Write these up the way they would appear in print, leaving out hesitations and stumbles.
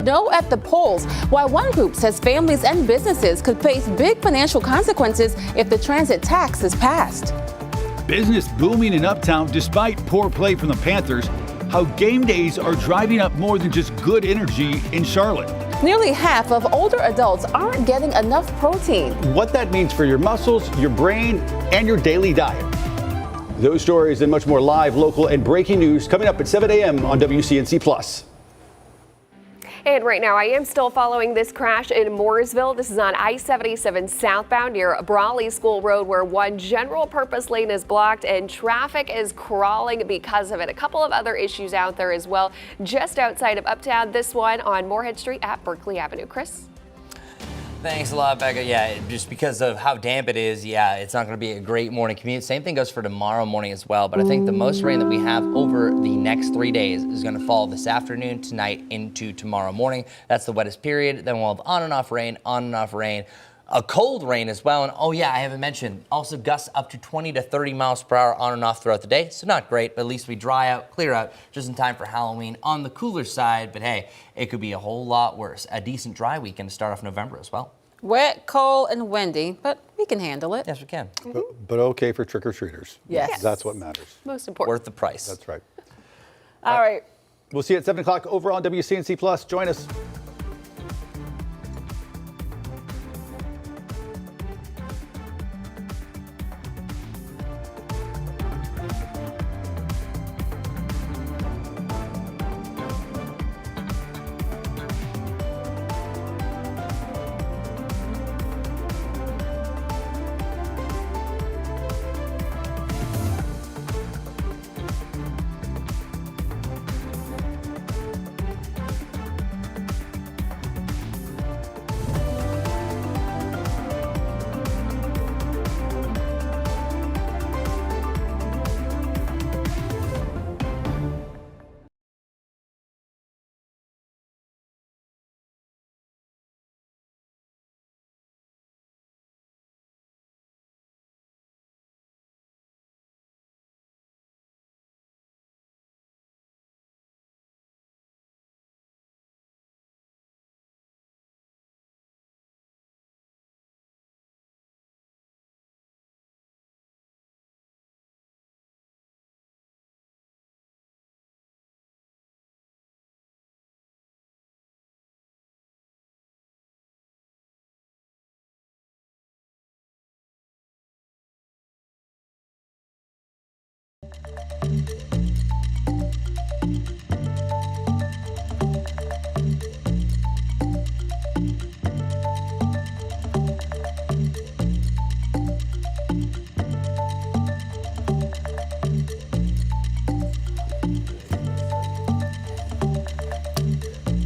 no at the polls, while one group says families and businesses could face big financial consequences if the transit tax is passed. Business booming in Uptown despite poor play from the Panthers. How game days are driving up more than just good energy in Charlotte. Nearly half of older adults aren't getting enough protein. What that means for your muscles, your brain, and your daily diet. Those stories and much more live, local, and breaking news coming up at 7 a.m. on WCNC Plus. And right now, I am still following this crash in Mooresville. This is on I-77 southbound near Brawley School Road, where one general purpose lane is blocked and traffic is crawling because of it. A couple of other issues out there as well, just outside of Uptown. This one on Moorhead Street at Berkeley Avenue. Chris? Thanks a lot, Becca. Yeah, just because of how damp it is, yeah, it's not going to be a great morning commute. Same thing goes for tomorrow morning as well. But I think the most rain that we have over the next 3 days is going to fall this afternoon, tonight, into tomorrow morning. That's the wettest period. Then we'll have on and off rain, a cold rain as well. And oh yeah, I haven't mentioned, also gusts up to 20 to 30 miles per hour on and off throughout the day. So not great, but at least we dry out, clear out just in time for Halloween on the cooler side. But hey, it could be a whole lot worse. A decent dry weekend to start off November as well. Wet, cold, and windy, but we can handle it. Yes, we can. But okay for trick-or-treaters. Yes. That's what matters. Most important. Worth the price. That's right. All right. We'll see you at 7 o'clock over on WCNC Plus. Join us.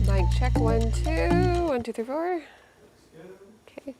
Mic check, 1, 2, 1, 2, 3, 4. Okay.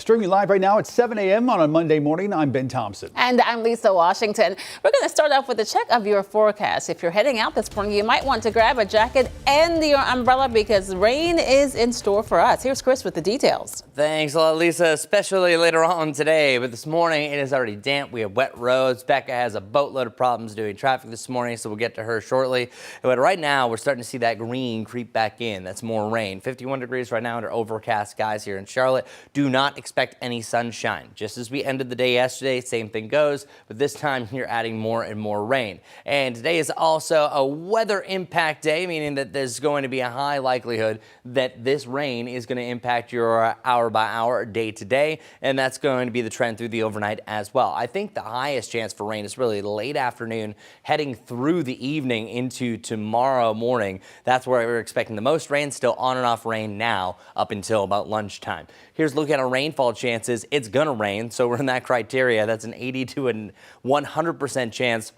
streaming live right now at 7 a.m. on a Monday morning. I'm Ben Thompson. And I'm Lisa Washington. We're going to start off with a check of your forecast. If you're heading out this morning, you might want to grab a jacket and your umbrella because rain is in store for us. Here's Chris with the details. Thanks a lot, Lisa, especially later on today. But this morning, it is already damp. We have wet roads. Becca has a boatload of problems doing traffic this morning, so we'll get to her shortly. But right now, we're starting to see that green creep back in. That's more rain. 51 degrees right now under overcast skies here in Charlotte. Do not expect any sunshine. Just as we ended the day yesterday, same thing goes, but this time you're adding more and more rain. And today is also a weather impact day, meaning that there's going to be a high likelihood that this rain is going to impact your hour by hour, day to day, and that's going to be the trend through the overnight as well. I think the highest chance for rain is really late afternoon, heading through the evening into tomorrow morning. That's where we're expecting the most rain, still on and off rain now up until about lunchtime. Here's a look at our rainfall chances. It's going to rain, so we're in that criteria. That's an 80 to a 100% chance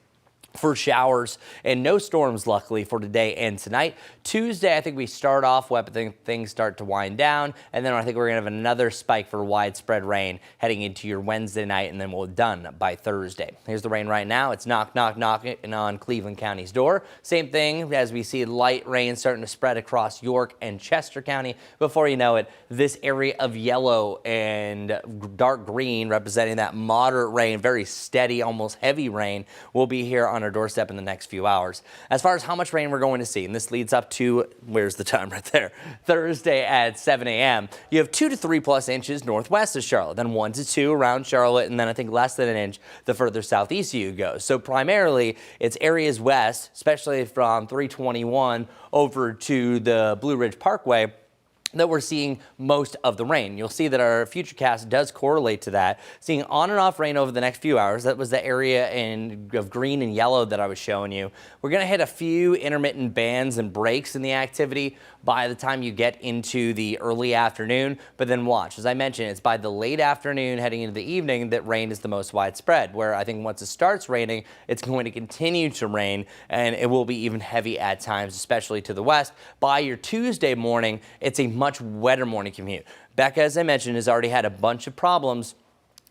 for showers and no storms, luckily, for today and tonight. Tuesday, I think we start off wet, but things start to wind down, and then I think we're going to have another spike for widespread rain heading into your Wednesday night, and then we're done by Thursday. Here's the rain right now. It's knock, knock, knocking on Cleveland County's door. Same thing as we see light rain starting to spread across York and Chester County. Before you know it, this area of yellow and dark green representing that moderate rain, very steady, almost heavy rain, will be here on our doorstep in the next few hours. As far as how much rain we're going to see, and this leads up to, where's the time right there, Thursday at 7 a.m. You have 2 to 3 plus inches northwest of Charlotte, then 1 to 2 around Charlotte, and then I think less than an inch the further southeast you go. So primarily it's areas west, especially from 321 over to the Blue Ridge Parkway, that we're seeing most of the rain. You'll see that our futurecast does correlate to that, seeing on and off rain over the next few hours. That was the area of green and yellow that I was showing you. We're going to hit a few intermittent bands and breaks in the activity by the time you get into the early afternoon, but then watch. As I mentioned, it's by the late afternoon heading into the evening that rain is the most widespread, where I think once it starts raining, it's going to continue to rain, and it will be even heavy at times, especially to the west. By your Tuesday morning, it's a much wetter morning commute. Becca, as I mentioned, has already had a bunch of problems,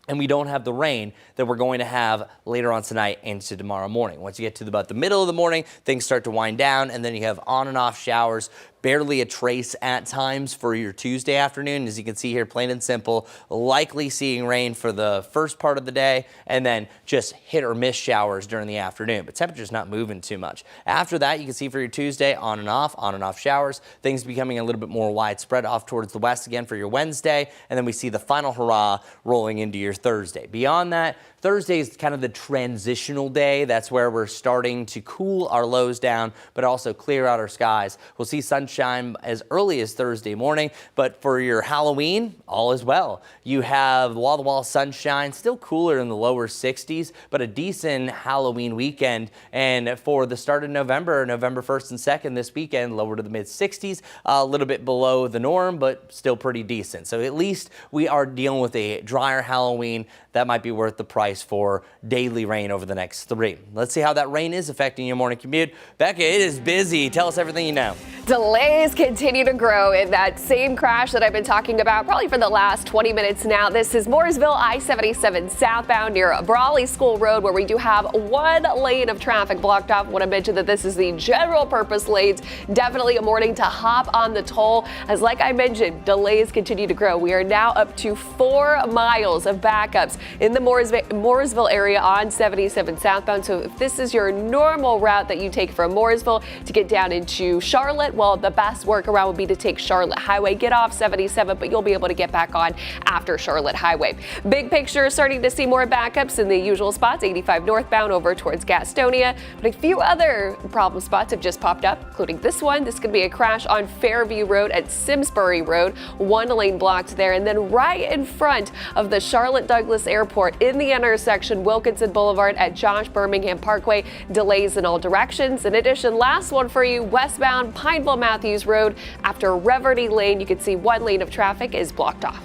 and we don't have the rain that we're going to have later on tonight into tomorrow morning. Once you get to about the middle of the morning, things start to wind down, and then you have on and off showers, barely a trace at times for your Tuesday afternoon. As you can see here, plain and simple, likely seeing rain for the first part of the day, and then just hit or miss showers during the afternoon, but temperature's not moving too much. After that, you can see for your Tuesday, on and off showers, things becoming a little bit more widespread off towards the west again for your Wednesday, and then we see the final hurrah rolling into your Thursday. Beyond that, Thursday is kind of the transitional day. That's where we're starting to cool our lows down, but also clear out our skies. We'll see sunshine as early as Thursday morning, but for your Halloween, all is well. You have wall-to-wall sunshine, still cooler in the lower 60s, but a decent Halloween weekend. And for the start of November, November 1st and 2nd this weekend, lower to the mid-60s, a little bit below the norm, but still pretty decent. So at least we are dealing with a drier Halloween. That might be worth the price for daily rain over the next 3. Let's see how that rain is affecting your morning commute. Becca, it is busy. Tell us everything you know. Delays continue to grow in that same crash that I've been talking about probably for the last 20 minutes now. This is Mooresville I-77 southbound near Brawley School Road, where we do have 1 lane of traffic blocked off. I want to mention that this is the general purpose lanes. Definitely a morning to hop on the toll. As like I mentioned, delays continue to grow. We are now up to 4 miles of backups in the Mooresville area on 77 southbound. So if this is your normal route that you take from Mooresville to get down into Charlotte, well, the best workaround would be to take Charlotte Highway, get off 77, but you'll be able to get back on after Charlotte Highway. Big picture, starting to see more backups in the usual spots, 85 northbound over towards Gastonia, but a few other problem spots have just popped up, including this one. This could be a crash on Fairview Road at Simsbury Road, 1 lane blocked there, and then right in front of the Charlotte Douglas Airport in the intersection Wilkinson Boulevard at Josh Birmingham Parkway, delays in all directions. In addition, last one for you, westbound Pineville Matthews Road after Reverdy Lane, you can see 1 lane of traffic is blocked off.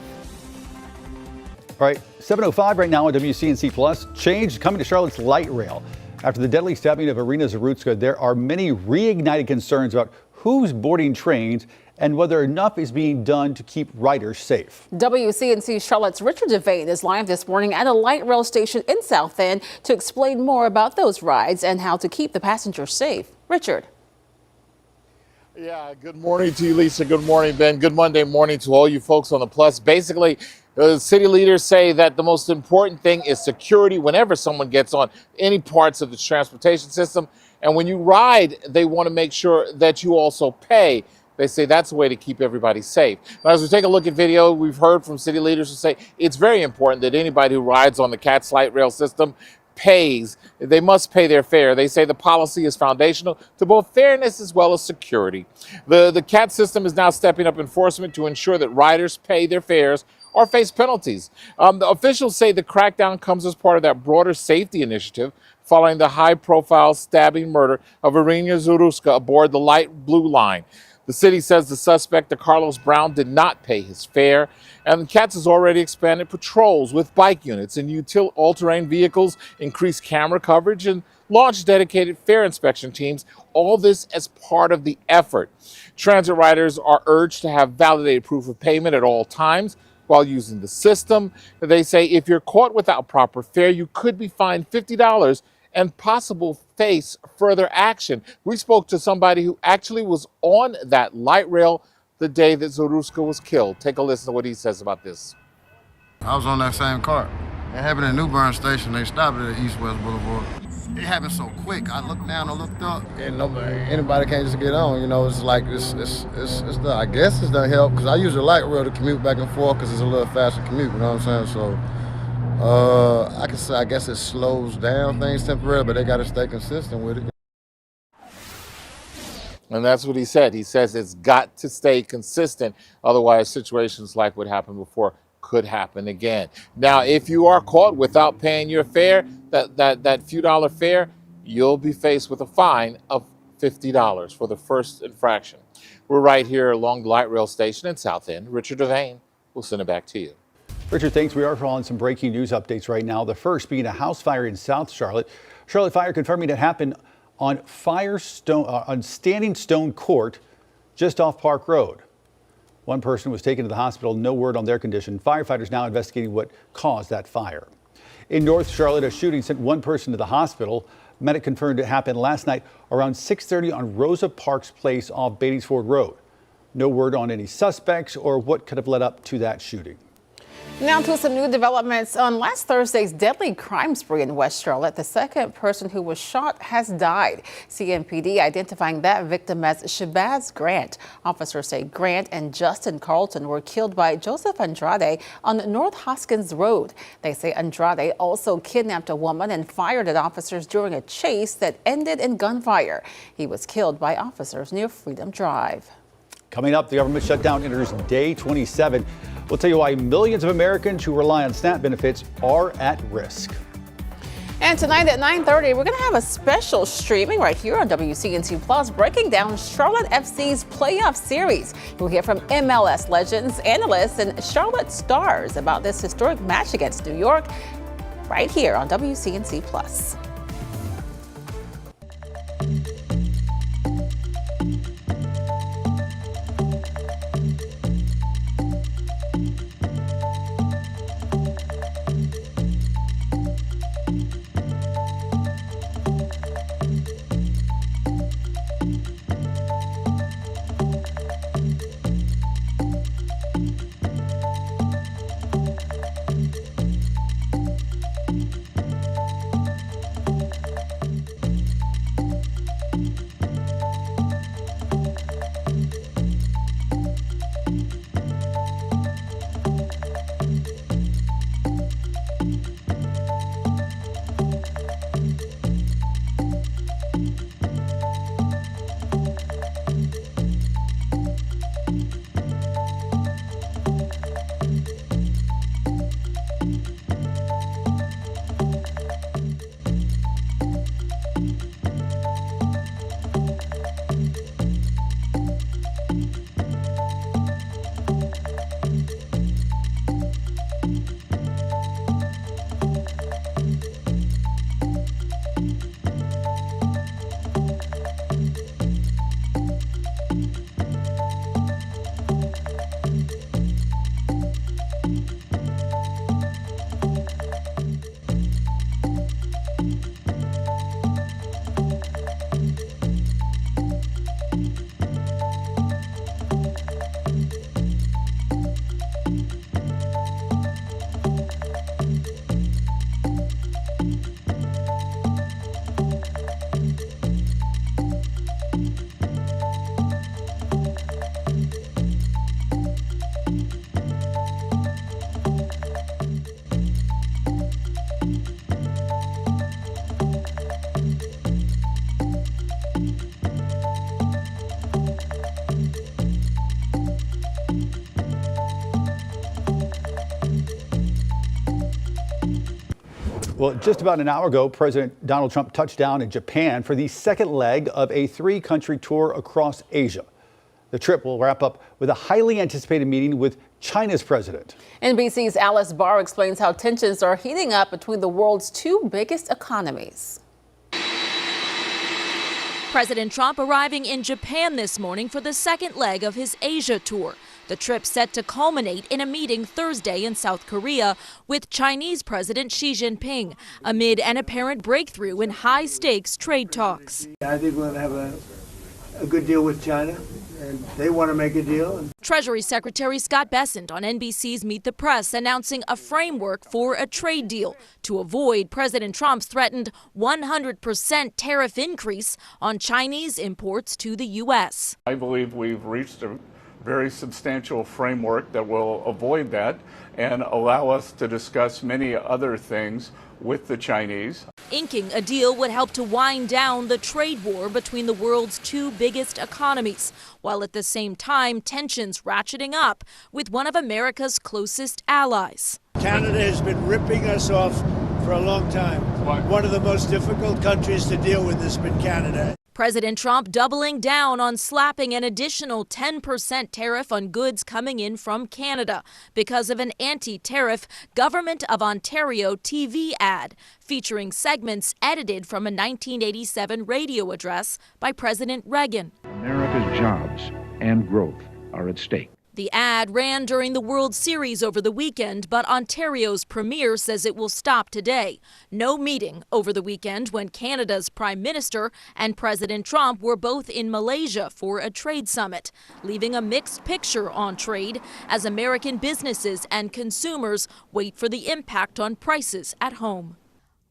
All right, 7:05 right now on WCNC Plus. Change coming to Charlotte's light rail. After the deadly stabbing of Irina Zarutska, there are many reignited concerns about who's boarding trains and whether enough is being done to keep riders safe. WCNC Charlotte's Richard Devane is live this morning at a light rail station in South End to explain more about those rides and how to keep the passengers safe. Richard. Yeah, good morning to you, Lisa. Good morning, Ben. Good Monday morning to all you folks on the Plus. Basically, city leaders say that the most important thing is security whenever someone gets on any parts of the transportation system. And when you ride, they want to make sure that you also pay. They say that's a way to keep everybody safe. Now, as we take a look at video, we've heard from city leaders who say it's very important that anybody who rides on the CATS light rail system pays. They must pay their fare. They say the policy is foundational to both fairness as well as security. The CAT system is now stepping up enforcement to ensure that riders pay their fares or face penalties. The officials say the crackdown comes as part of that broader safety initiative following the high-profile stabbing murder of Irina Zuruska aboard the light blue line. The city says the suspect, Carlos Brown, did not pay his fare, and CATS has already expanded patrols with bike units and all-terrain vehicles, increased camera coverage, and launched dedicated fare inspection teams, all this as part of the effort. Transit riders are urged to have validated proof of payment at all times while using the system. They say if you're caught without proper fare, you could be fined $50 and possible face further action. We spoke to somebody who actually was on that light rail the day that Zoruska was killed. Take a listen to what he says about this. I was on that same car. It happened at New Bern Station. They stopped it at East West Boulevard. It happened so quick. I looked down, I looked up, and anybody can't just get on. You know, it's like I guess it's done help because I use the light rail to commute back and forth because it's a little faster commute. You know what I'm saying? So. I can say I guess it slows down things temporarily, but they got to stay consistent with it. And that's what he said. He says it's got to stay consistent. Otherwise, situations like what happened before could happen again. Now, if you are caught without paying your fare, that few dollar fare, you'll be faced with a fine of $50 for the first infraction. We're right here along the light rail station in South End. Richard Devane, we'll send it back to you. Richard, thanks. We are following some breaking news updates right now. The first being a house fire in South Charlotte. Charlotte Fire confirming it happened on Standing Stone Court just off Park Road. One person was taken to the hospital. No word on their condition. Firefighters now investigating what caused that fire. In North Charlotte, a shooting sent one person to the hospital. Medic confirmed it happened last night around 6:30 on Rosa Parks Place off Beatty's Ford Road. No word on any suspects or what could have led up to that shooting. Now to some new developments on last Thursday's deadly crime spree in West Charlotte. The second person who was shot has died. CMPD identifying that victim as Shabazz Grant. Officers say Grant and Justin Carlton were killed by Joseph Andrade on North Hoskins Road. They say Andrade also kidnapped a woman and fired at officers during a chase that ended in gunfire. He was killed by officers near Freedom Drive. Coming up, the government shutdown enters day 27. We'll tell you why millions of Americans who rely on SNAP benefits are at risk. And tonight at 9:30, we're going to have a special streaming right here on WCNC Plus, breaking down Charlotte FC's playoff series. We'll hear from MLS legends, analysts, and Charlotte stars about this historic match against New York right here on WCNC Plus. Well, just about an hour ago, President Donald Trump touched down in Japan for the second leg of a three-country tour across Asia. The trip will wrap up with a highly anticipated meeting with China's president. NBC's Alice Barr explains how tensions are heating up between the world's two biggest economies. President Trump arriving in Japan this morning for the second leg of his Asia tour. The trip set to culminate in a meeting Thursday in South Korea with Chinese President Xi Jinping amid an apparent breakthrough in high-stakes trade talks. I think we're going to have a good deal with China, and they want to make a deal. Treasury Secretary Scott Bessent on NBC's Meet the Press announcing a framework for a trade deal to avoid President Trump's threatened 100% tariff increase on Chinese imports to the U.S. I believe we've reached a very substantial framework that will avoid that and allow us to discuss many other things with the Chinese. Inking a deal would help to wind down the trade war between the world's two biggest economies, while at the same time tensions ratcheting up with one of America's closest allies. Canada has been ripping us off for a long time. One of the most difficult countries to deal with has been Canada. President Trump doubling down on slapping an additional 10% tariff on goods coming in from Canada because of an anti-tariff Government of Ontario TV ad featuring segments edited from a 1987 radio address by President Reagan. America's jobs and growth are at stake. The ad ran during the World Series over the weekend, but Ontario's premier says it will stop today. No meeting over the weekend when Canada's Prime Minister and President Trump were both in Malaysia for a trade summit, leaving a mixed picture on trade as American businesses and consumers wait for the impact on prices at home.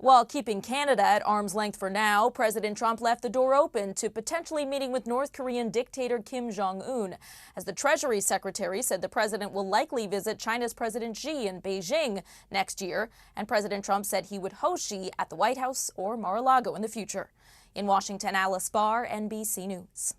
While keeping Canada at arm's length for now, President Trump left the door open to potentially meeting with North Korean dictator Kim Jong-un. As the Treasury Secretary said, the president will likely visit China's President Xi in Beijing next year, and President Trump said he would host Xi at the White House or Mar-a-Lago in the future. In Washington, Alice Barr, NBC News.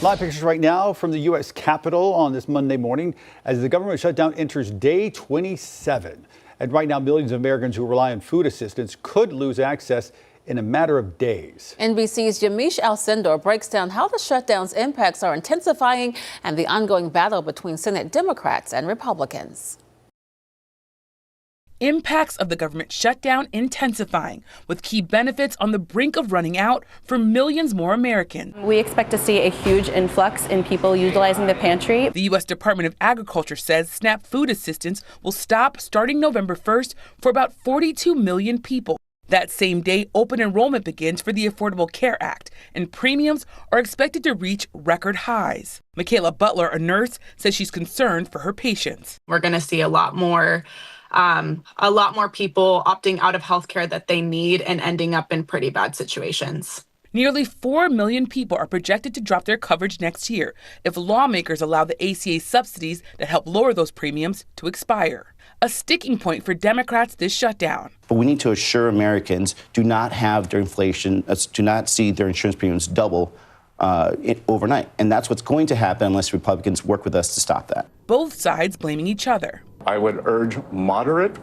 Live pictures right now from the U.S. Capitol on this Monday morning as the government shutdown enters day 27. And right now, millions of Americans who rely on food assistance could lose access in a matter of days. NBC's Yamiche Alcindor breaks down how the shutdown's impacts are intensifying and the ongoing battle between Senate Democrats and Republicans. Impacts of the government shutdown intensifying, with key benefits on the brink of running out for millions more Americans. We expect to see a huge influx in people utilizing the pantry. The U.S. Department of Agriculture says SNAP food assistance will stop starting November 1st for about 42 million people. That same day, open enrollment begins for the Affordable Care Act, and premiums are expected to reach record highs. Michaela Butler, a nurse, says she's concerned for her patients. We're going to see a lot more people opting out of healthcare that they need and ending up in pretty bad situations. Nearly 4 million people are projected to drop their coverage next year if lawmakers allow the ACA subsidies that help lower those premiums to expire. A sticking point for Democrats this shutdown. But we need to assure Americans do not have their inflation, do not see their insurance premiums double overnight. And that's what's going to happen unless Republicans work with us to stop that. Both sides blaming each other. I would urge moderate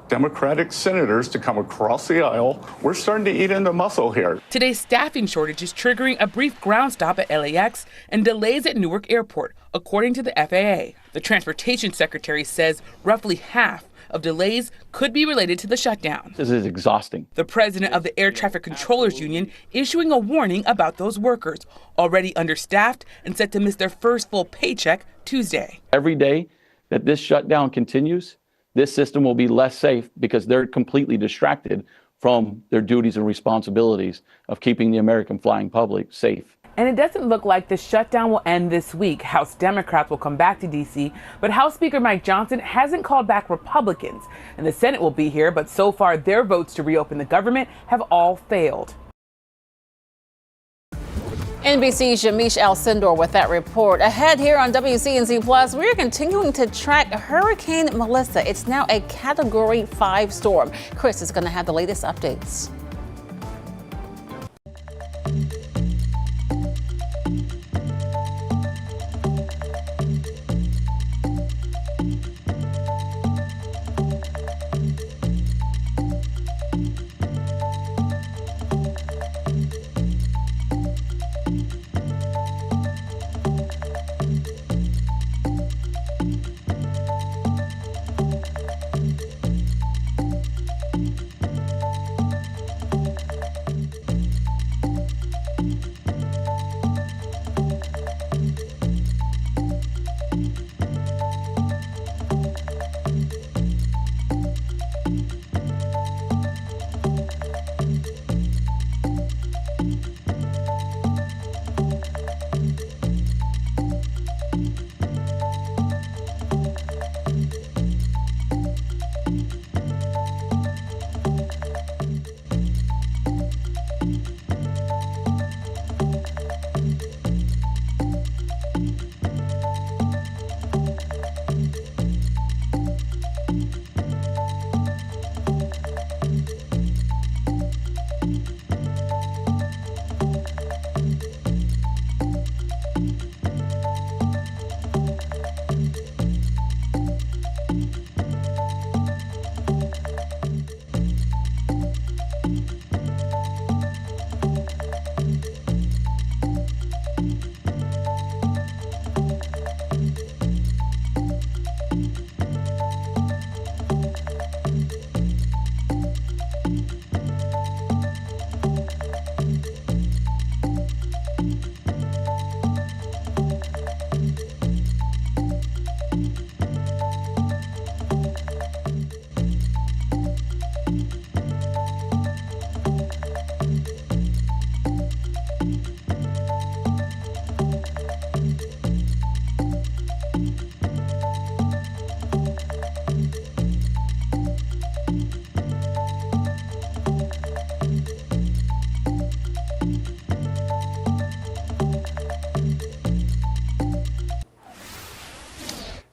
Democratic senators to come across the aisle. We're starting to eat into muscle here. Today's staffing shortage is triggering a brief ground stop at LAX and delays at Newark Airport, according to the FAA. The Transportation Secretary says roughly half of delays could be related to the shutdown. This is exhausting. The president of the Air Traffic Controllers Union issuing a warning about those workers, already understaffed and set to miss their first full paycheck Tuesday. Every day that this shutdown continues, this system will be less safe because they're completely distracted from their duties and responsibilities of keeping the American flying public safe. And it doesn't look like the shutdown will end this week. House Democrats will come back to D.C., but House Speaker Mike Johnson hasn't called back Republicans. And the Senate will be here, but so far their votes to reopen the government have all failed. NBC's Yamiche Alcindor with that report. Ahead here on WCNC Plus, we're continuing to track Hurricane Melissa. It's now a Category 5 storm. Chris is going to have the latest updates.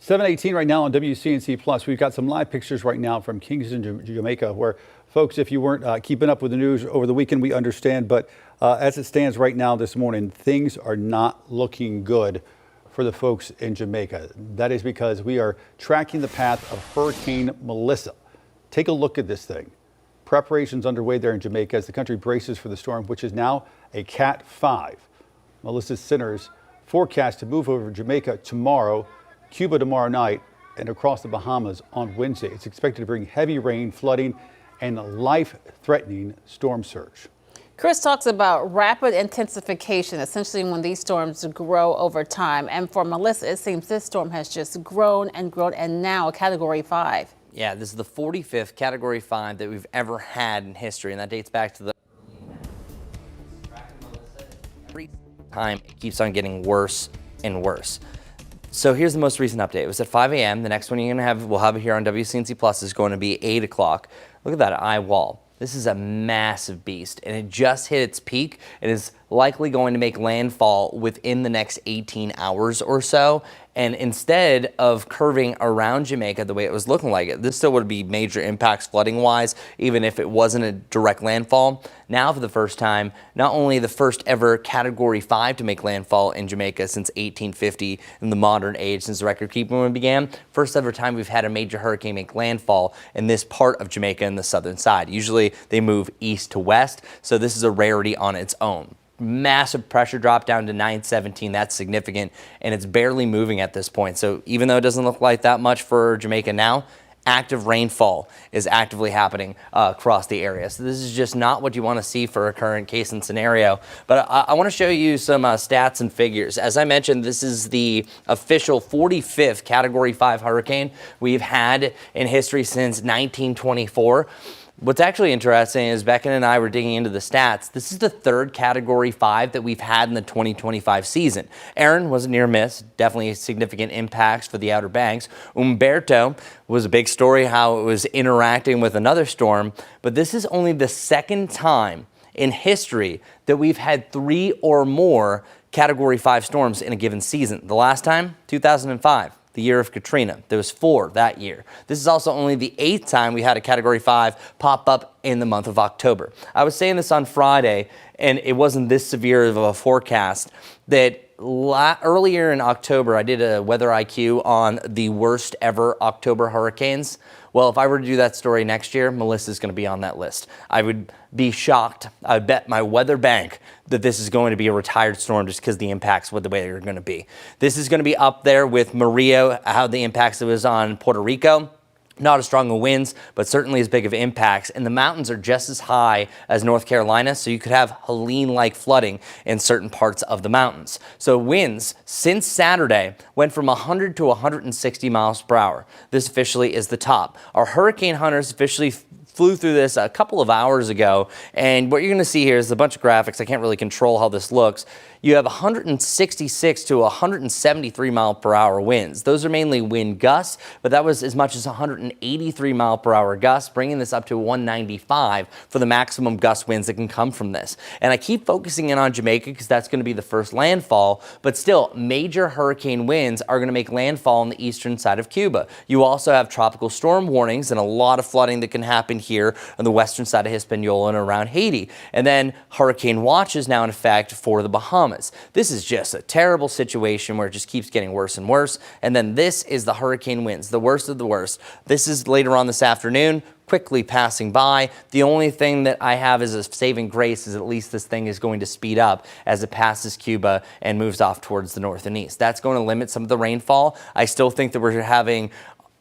7:18 right now on WCNC Plus. We've got some live pictures right now from Kingston, Jamaica, where folks, if you weren't keeping up with the news over the weekend, we understand. But as it stands right now this morning, things are not looking good for the folks in Jamaica. That is because we are tracking the path of Hurricane Melissa. Take a look at this thing. Preparations underway there in Jamaica as the country braces for the storm, which is now a Cat 5. Melissa's centers forecast to move over Jamaica tomorrow, Cuba tomorrow night, and across the Bahamas on Wednesday. It's expected to bring heavy rain, flooding, and a life-threatening storm surge. Chris talks about rapid intensification, essentially when these storms grow over time. And for Melissa, it seems this storm has just grown and grown, and now a Category 5. Yeah, this is the 45th Category 5 that we've ever had in history, and that dates back to the every time it keeps on getting worse and worse. So here's the most recent update. It was at 5 a.m. The next one we'll have it here on WCNC Plus is going to be 8 o'clock. Look at that eye wall. This is a massive beast, and it just hit its peak. It is likely going to make landfall within the next 18 hours or so. And instead of curving around Jamaica the way it was looking like it, this still would be major impacts flooding wise, even if it wasn't a direct landfall. Now for the first time, not only the first ever Category 5 to make landfall in Jamaica since 1850 in the modern age, since the record keeping began, first ever time we've had a major hurricane make landfall in this part of Jamaica in the southern side. Usually they move east to west, so this is a rarity on its own. Massive pressure drop down to 917. That's significant, and it's barely moving at this point. So even though it doesn't look like that much for Jamaica now, active rainfall is actively happening across the area. So this is just not what you want to see for a current case and scenario. But I want to show you some stats and figures. As I mentioned, this is the official 45th Category 5 hurricane we've had in history since 1924. What's actually interesting is Beckon and I were digging into the stats. This is the third Category 5 that we've had in the 2025 season. Aaron was a near miss, definitely significant impacts for the Outer Banks. Umberto was a big story, how it was interacting with another storm, but this is only the second time in history that we've had 3 or more Category 5 storms in a given season. The last time, 2005. The year of Katrina. There was 4 that year. This is also only the 8th time we had a Category 5 pop up in the month of October. I was saying this on Friday, and it wasn't this severe of a forecast, that earlier in October, I did a weather IQ on the worst ever October hurricanes. Well, if I were to do that story next year, Melissa's going to be on that list. I would be shocked. I bet my weather bank that this is going to be a retired storm just because the impacts with the way they're going to be. This is going to be up there with Maria, how the impacts it was on Puerto Rico. Not as strong of winds, but certainly as big of impacts. And the mountains are just as high as North Carolina, so you could have Helene-like flooding in certain parts of the mountains. So winds since Saturday went from 100 to 160 miles per hour. This officially is the top. Our hurricane hunters officially flew through this a couple of hours ago, and what you're going to see here is a bunch of graphics. I can't really control how this looks. You have 166 to 173 mile per hour winds. Those are mainly wind gusts, but that was as much as 183 mile per hour gusts, bringing this up to 195 for the maximum gust winds that can come from this. And I keep focusing in on Jamaica because that's going to be the first landfall, but still major hurricane winds are going to make landfall on the eastern side of Cuba. You also have tropical storm warnings and a lot of flooding that can happen here on the western side of Hispaniola and around Haiti. And then hurricane watch is now in effect for the Bahamas. This is just a terrible situation where it just keeps getting worse and worse. And then this is the hurricane winds, the worst of the worst. This is later on this afternoon, quickly passing by. The only thing that I have as a saving grace is at least this thing is going to speed up as it passes Cuba and moves off towards the north and east. That's going to limit some of the rainfall. I still think that we're having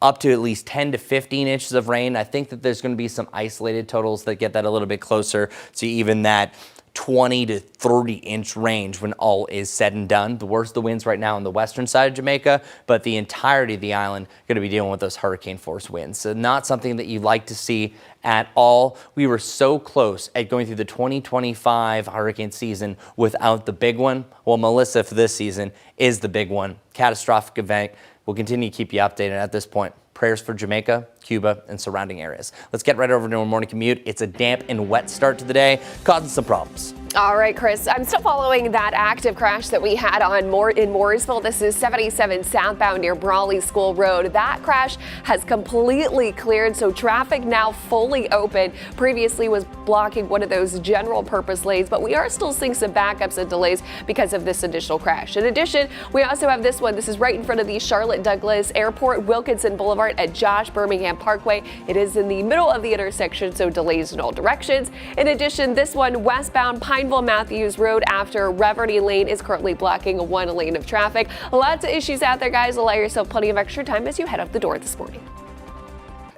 up to at least 10 to 15 inches of rain. I think that there's going to be some isolated totals that get that a little bit closer to even that 20 to 30 inch range when all is said and done. The worst of the winds right now on the western side of Jamaica, but the entirety of the island going to be dealing with those hurricane force winds. So not something that you'd like to see at all. We were so close at going through the 2025 hurricane season without the big one. Well, Melissa for this season is the big one. Catastrophic event. We'll continue to keep you updated at this point. Prayers for Jamaica, Cuba, and surrounding areas. Let's get right over to our morning commute. It's a damp and wet start to the day, causing some problems. All right, Chris, I'm still following that active crash that we had in Mooresville. This is 77 southbound near Brawley School Road. That crash has completely cleared, so traffic now fully open. Previously was blocking one of those general purpose lanes, but we are still seeing some backups and delays because of this additional crash. In addition, we also have this one. This is right in front of the Charlotte Douglas Airport, Wilkinson Boulevard at Josh Birmingham Parkway. It is in the middle of the intersection, so delays in all directions. In addition, this one westbound Pineville Matthews Road after Reverdy Lane is currently blocking one lane of traffic. Lots of issues out there, guys. Allow yourself plenty of extra time as you head out the door this morning.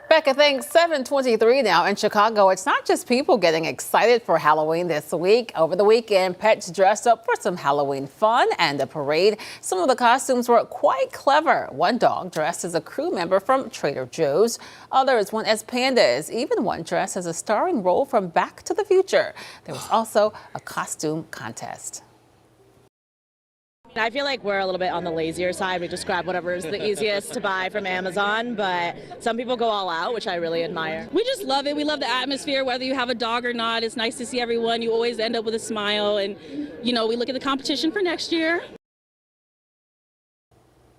Becca, thanks. 7:23 now in Chicago. It's not just people getting excited for Halloween this week. Over the weekend, pets dressed up for some Halloween fun and a parade. Some of the costumes were quite clever. One dog dressed as a crew member from Trader Joe's. Others went as pandas. Even one dressed as a starring role from Back to the Future. There was also a costume contest. I feel like we're a little bit on the lazier side. We just grab whatever is the easiest to buy from Amazon, but some people go all out, which I really admire. We just love it. We love the atmosphere, whether you have a dog or not. It's nice to see everyone. You always end up with a smile, and, you know, we look at the competition for next year.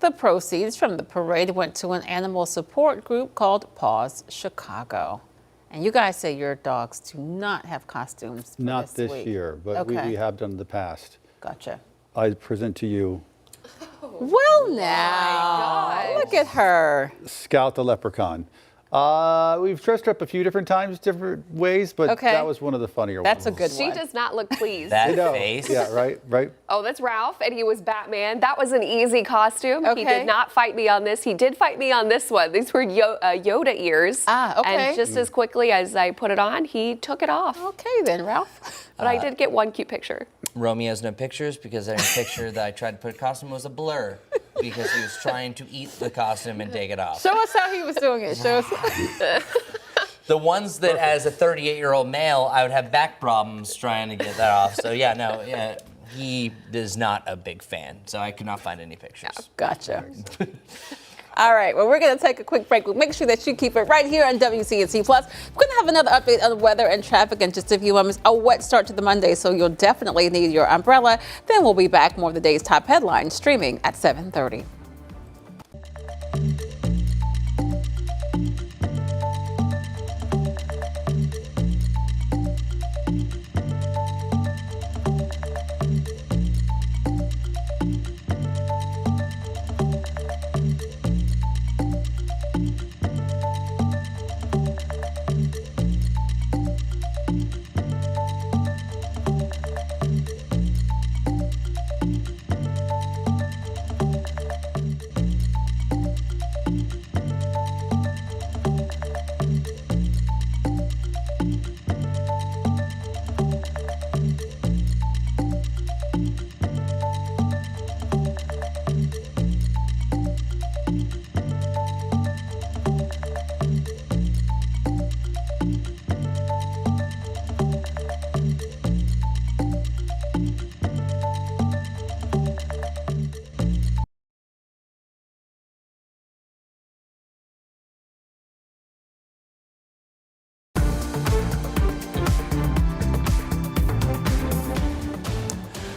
The proceeds from the parade went to an animal support group called Paws Chicago. And you guys say your dogs do not have costumes for Not this week. year, but Okay. we have done in the past. Gotcha. I present to you Well, now, look at her. Scout the Leprechaun. We've dressed her up a few different times, different ways, but Okay. that was one of the funnier That's ones. a good She one. does not look pleased. That I know. face. Yeah, right. Oh, that's Ralph, and he was Batman. That was an easy costume. He Okay. did not fight me on this. He did fight me on this one. These were Yoda ears. Ah, okay. And just as quickly as I put it on, he took it off. Okay then, Ralph. But I did get one cute picture. Romeo has no pictures because any picture that I tried to put a costume was a blur because he was trying to eat the costume and take it off. Show us how he was doing it. Show us. The ones that, as a 38-year-old male, I would have back problems trying to get that off. So yeah, he is not a big fan. So I could not find any pictures. Gotcha. All right, well, we're going to take a quick break. We'll make sure that you keep it right here on WCNC+. We're going to have another update on weather and traffic in just a few moments. A wet start to the Monday, so you'll definitely need your umbrella. Then we'll be back more of the day's top headlines streaming at 7:30.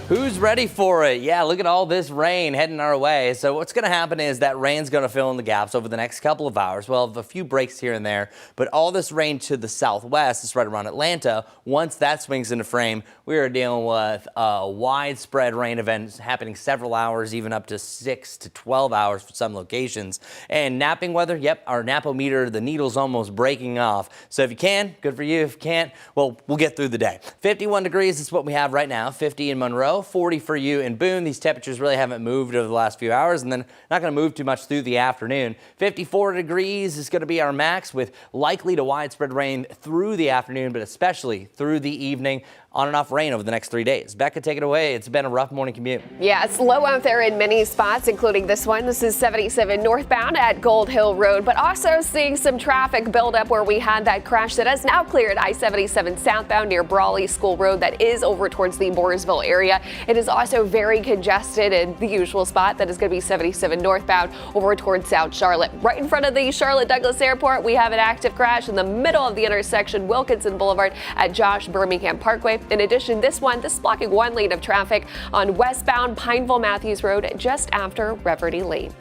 Who's ready for it? Yeah, look at all this rain heading our way. So what's going to happen is that rain's going to fill in the gaps over the next couple of hours. We'll have a few breaks here and there, but all this rain to the southwest, it's right around Atlanta. Once that swings into frame, we are dealing with a widespread rain event happening several hours, even up to 6 to 12 hours for some locations. And napping weather, yep, our napometer, the needle's almost breaking off. So if you can, good for you. If you can't, well, we'll get through the day. 51 degrees is what we have right now, 50 in Monroe. 40 for you in Boone. These temperatures really haven't moved over the last few hours, and then not going to move too much through the afternoon. 54 degrees is going to be our max, with likely to widespread rain through the afternoon, but especially through the evening. On and off rain over the next 3 days. Becca, take it away. It's been a rough morning commute. Yeah, it's low out there in many spots, including this one. This is 77 northbound at Gold Hill Road, but also seeing some traffic build up where we had that crash that has now cleared I-77 southbound near Brawley School Road. That is over towards the Mooresville area. It is also very congested in the usual spot. That is going to be 77 northbound over towards South Charlotte. Right in front of the Charlotte Douglas Airport, we have an active crash in the middle of the intersection, Wilkinson Boulevard at Josh Birmingham Parkway. In addition, this is blocking one lane of traffic on westbound Pineville Matthews Road just after Reverdy Lane.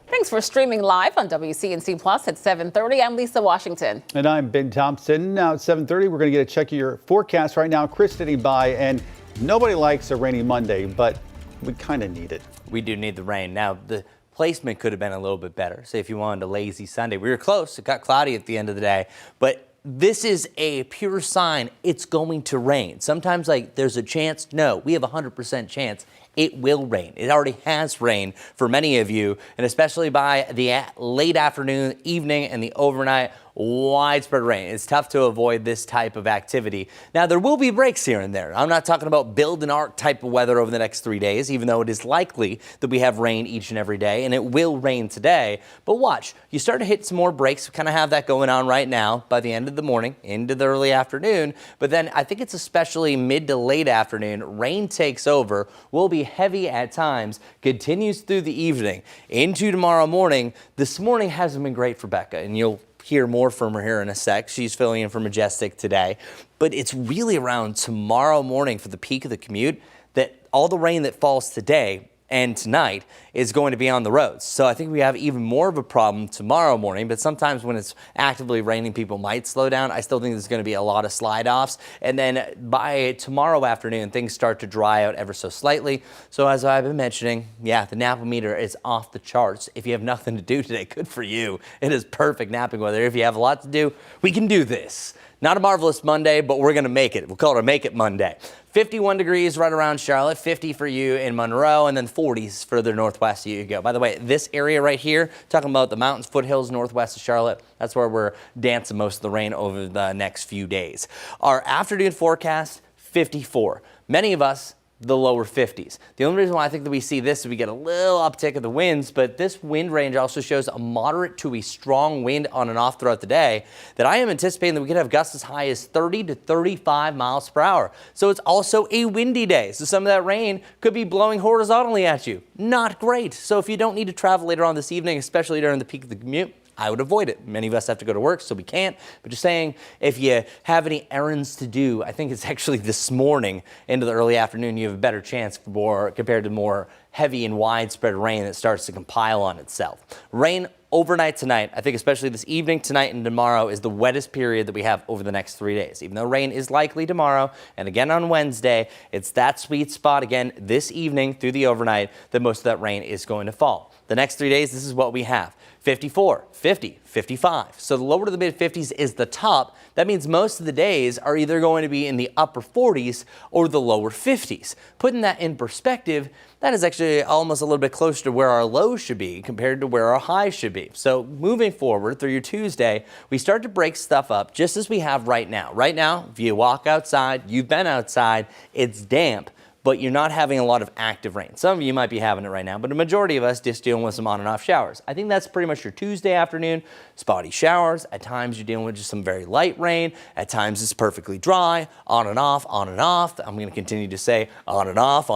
Thanks for streaming live on WCNC Plus at 7:30. I'm Lisa Washington. And I'm Ben Thompson. Now at 7:30, we're going to get a check of your forecast right now. Chris standing by, and nobody likes a rainy Monday, but we kind of need it. We do need the rain. Now, the placement could have been a little bit better. Say if you wanted a lazy Sunday. We were close. It got cloudy at the end of the day, but this is a pure sign it's going to rain. Sometimes like there's a chance. No, we have a 100% chance it will rain. It already has rained for many of you, and especially by the late afternoon, evening, and the overnight. Widespread rain. It's tough to avoid this type of activity. Now, there will be breaks here and there. I'm not talking about build an ark type of weather over the next 3 days, even though it is likely that we have rain each and every day, and it will rain today. But watch, you start to hit some more breaks. We kind of have that going on right now by the end of the morning into the early afternoon. But then I think it's especially mid to late afternoon. Rain takes over, will be heavy at times, continues through the evening into tomorrow morning. This morning hasn't been great for Becca, and you'll hear more from her here in a sec. She's filling in for Majestic today. But it's really around tomorrow morning for the peak of the commute that all the rain that falls today and tonight is going to be on the roads. So I think we have even more of a problem tomorrow morning, but sometimes when it's actively raining, people might slow down. I still think there's going to be a lot of slide offs. And then by tomorrow afternoon, things start to dry out ever so slightly. So as I've been mentioning, yeah, the napometer is off the charts. If you have nothing to do today, good for you. It is perfect napping weather. If you have a lot to do, we can do this. Not a marvelous Monday, but we're going to make it. We'll call it a Make It Monday. 51 degrees right around Charlotte, 50 for you in Monroe, and then 40s further northwest you go. By the way, this area right here, talking about the mountains, foothills northwest of Charlotte, that's where we're dancing most of the rain over the next few days. Our afternoon forecast, 54. Many of us, the lower 50s. The only reason why I think that we see this is we get a little uptick of the winds, but this wind range also shows a moderate to a strong wind on and off throughout the day that I am anticipating that we could have gusts as high as 30 to 35 miles per hour. So it's also a windy day. So some of that rain could be blowing horizontally at you. Not great. So if you don't need to travel later on this evening, especially during the peak of the commute, I would avoid it. Many of us have to go to work, so we can't. But just saying, if you have any errands to do, I think it's actually this morning into the early afternoon, you have a better chance for more compared to more heavy and widespread rain that starts to compile on itself. Rain overnight tonight, I think especially this evening, tonight, and tomorrow is the wettest period that we have over the next 3 days. Even though rain is likely tomorrow and again on Wednesday, it's that sweet spot again this evening through the overnight that most of that rain is going to fall. The next 3 days, this is what we have. 54, 50, 55. So the lower to the mid 50s is the top. That means most of the days are either going to be in the upper 40s or the lower 50s. Putting that in perspective, that is actually almost a little bit closer to where our lows should be compared to where our highs should be. So moving forward through your Tuesday, we start to break stuff up just as we have right now. Right now, if you walk outside, you've been outside, it's damp, but you're not having a lot of active rain. Some of you might be having it right now, but a majority of us just dealing with some on and off showers. I think that's pretty much your Tuesday afternoon. Spotty showers. At times you're dealing with just some very light rain. At times it's perfectly dry, on and off, on and off. I'm going to continue to say on and off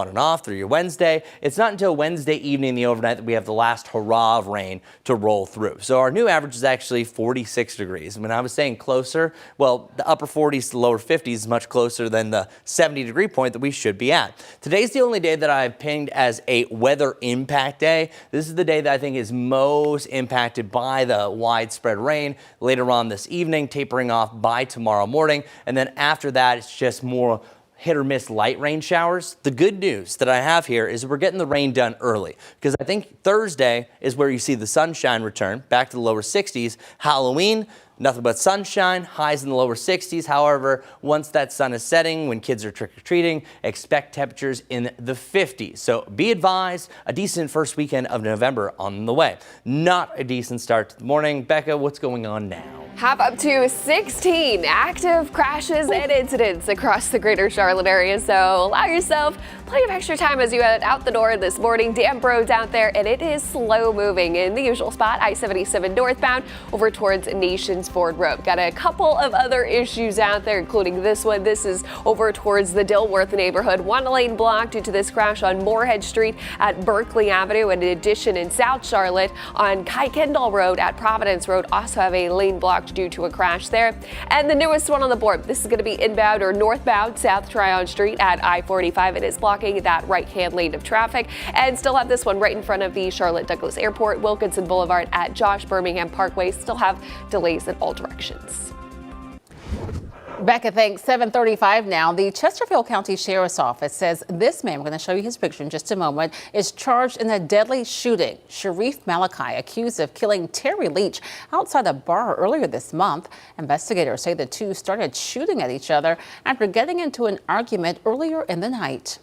through your Wednesday. It's not until Wednesday evening, the overnight, that we have the last hurrah of rain to roll through. So our new average is actually 46 degrees. When I was saying closer, well, the upper 40s to lower 50s is much closer than the 70-degree point that we should be at. Today's the only day that I've pinged as a weather impact day. This is the day that I think is most impacted by the widespread rain later on this evening, tapering off by tomorrow morning. And then after that, it's just more hit or miss light rain showers. The good news that I have here is we're getting the rain done early, because I think Thursday is where you see the sunshine return back to the lower 60s. Halloween, nothing but sunshine, highs in the lower 60s. However, once that sun is setting, when kids are trick-or-treating, expect temperatures in the 50s. So be advised, a decent first weekend of November on the way. Not a decent start to the morning. Becca, what's going on now? Have up to 16 active crashes and incidents across the greater Charlotte area, so allow yourself plenty of extra time as you head out the door this morning. Damp roads out there, and it is slow moving in the usual spot, I-77 northbound over towards Nations Ford Road. Got a couple of other issues out there, including this one. This is over towards the Dilworth neighborhood. One lane blocked due to this crash on Moorhead Street at Berkeley Avenue. And in addition, in South Charlotte on Kendall Road at Providence Road, also have a lane blocked due to a crash there. And the newest one on the board, this is going to be inbound or northbound South Tryon Street at I-45. It is blocking that right-hand lane of traffic. And still have this one right in front of the Charlotte Douglas Airport. Wilkinson Boulevard at Josh Birmingham Parkway still have delays in all directions. Becca, thanks. 7:35 now. The Chesterfield County Sheriff's Office says this man, we're going to show you his picture in just a moment, is charged in a deadly shooting. Sharif Malachi, accused of killing Terry Leach outside a bar earlier this month. Investigators say the two started shooting at each other after getting into an argument earlier in the night.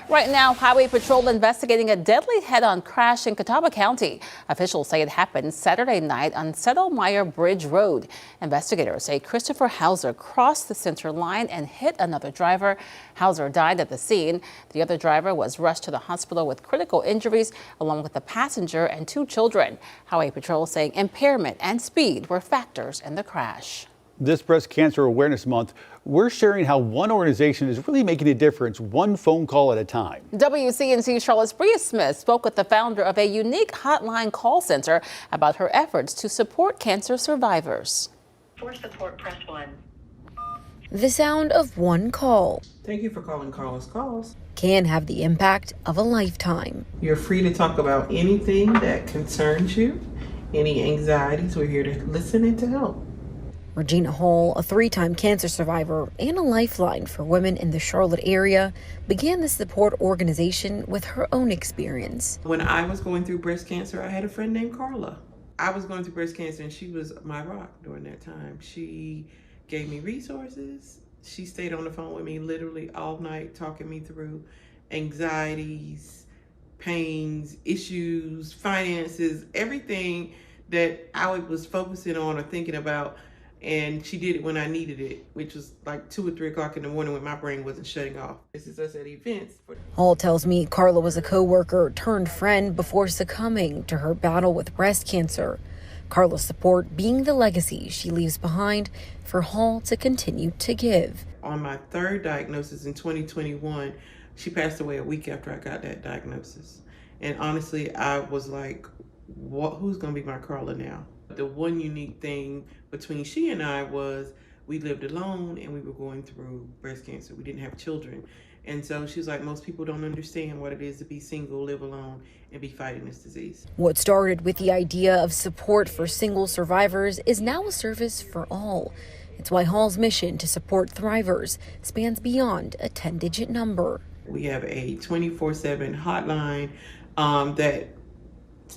Right now, Highway Patrol investigating a deadly head-on crash in Catawba County. Officials say it happened Saturday night on Settlemyre Bridge Road. Investigators say Christopher Hauser crossed the center line and hit another driver. Hauser died at the scene. The other driver was rushed to the hospital with critical injuries, along with the passenger and two children. Highway Patrol saying impairment and speed were factors in the crash. This Breast Cancer Awareness Month, we're sharing how one organization is really making a difference, one phone call at a time. WCNC Charlotte's Bria Smith spoke with the founder of a unique hotline call center about her efforts to support cancer survivors. For support, press 1. The sound of one call. Thank you for calling Carlos Calls. Can have the impact of a lifetime. You're free to talk about anything that concerns you, any anxieties. We're here to listen and to help. Regina Hall, a 3-time cancer survivor and a lifeline for women in the Charlotte area, began the support organization with her own experience. When I was going through breast cancer, I had a friend named Carla. I was going through breast cancer and she was my rock during that time. She gave me resources. She stayed on the phone with me literally all night, talking me through anxieties, pains, issues, finances, everything that I was focusing on or thinking about. And she did it when I needed it, which was like 2 or 3 o'clock in the morning when my brain wasn't shutting off. This is us at events. Hall tells me Carla was a co-worker turned friend before succumbing to her battle with breast cancer. Carla's support being the legacy she leaves behind for Hall to continue to give. On my 3rd diagnosis in 2021, she passed away a week after I got that diagnosis. And honestly, I was like, who's gonna be my Carla now? The one unique thing between she and I was we lived alone and we were going through breast cancer. We didn't have children. And so she's like, most people don't understand what it is to be single, live alone, and be fighting this disease. What started with the idea of support for single survivors is now a service for all. It's why Hall's mission to support thrivers spans beyond a 10-digit number. We have a 24/7 hotline that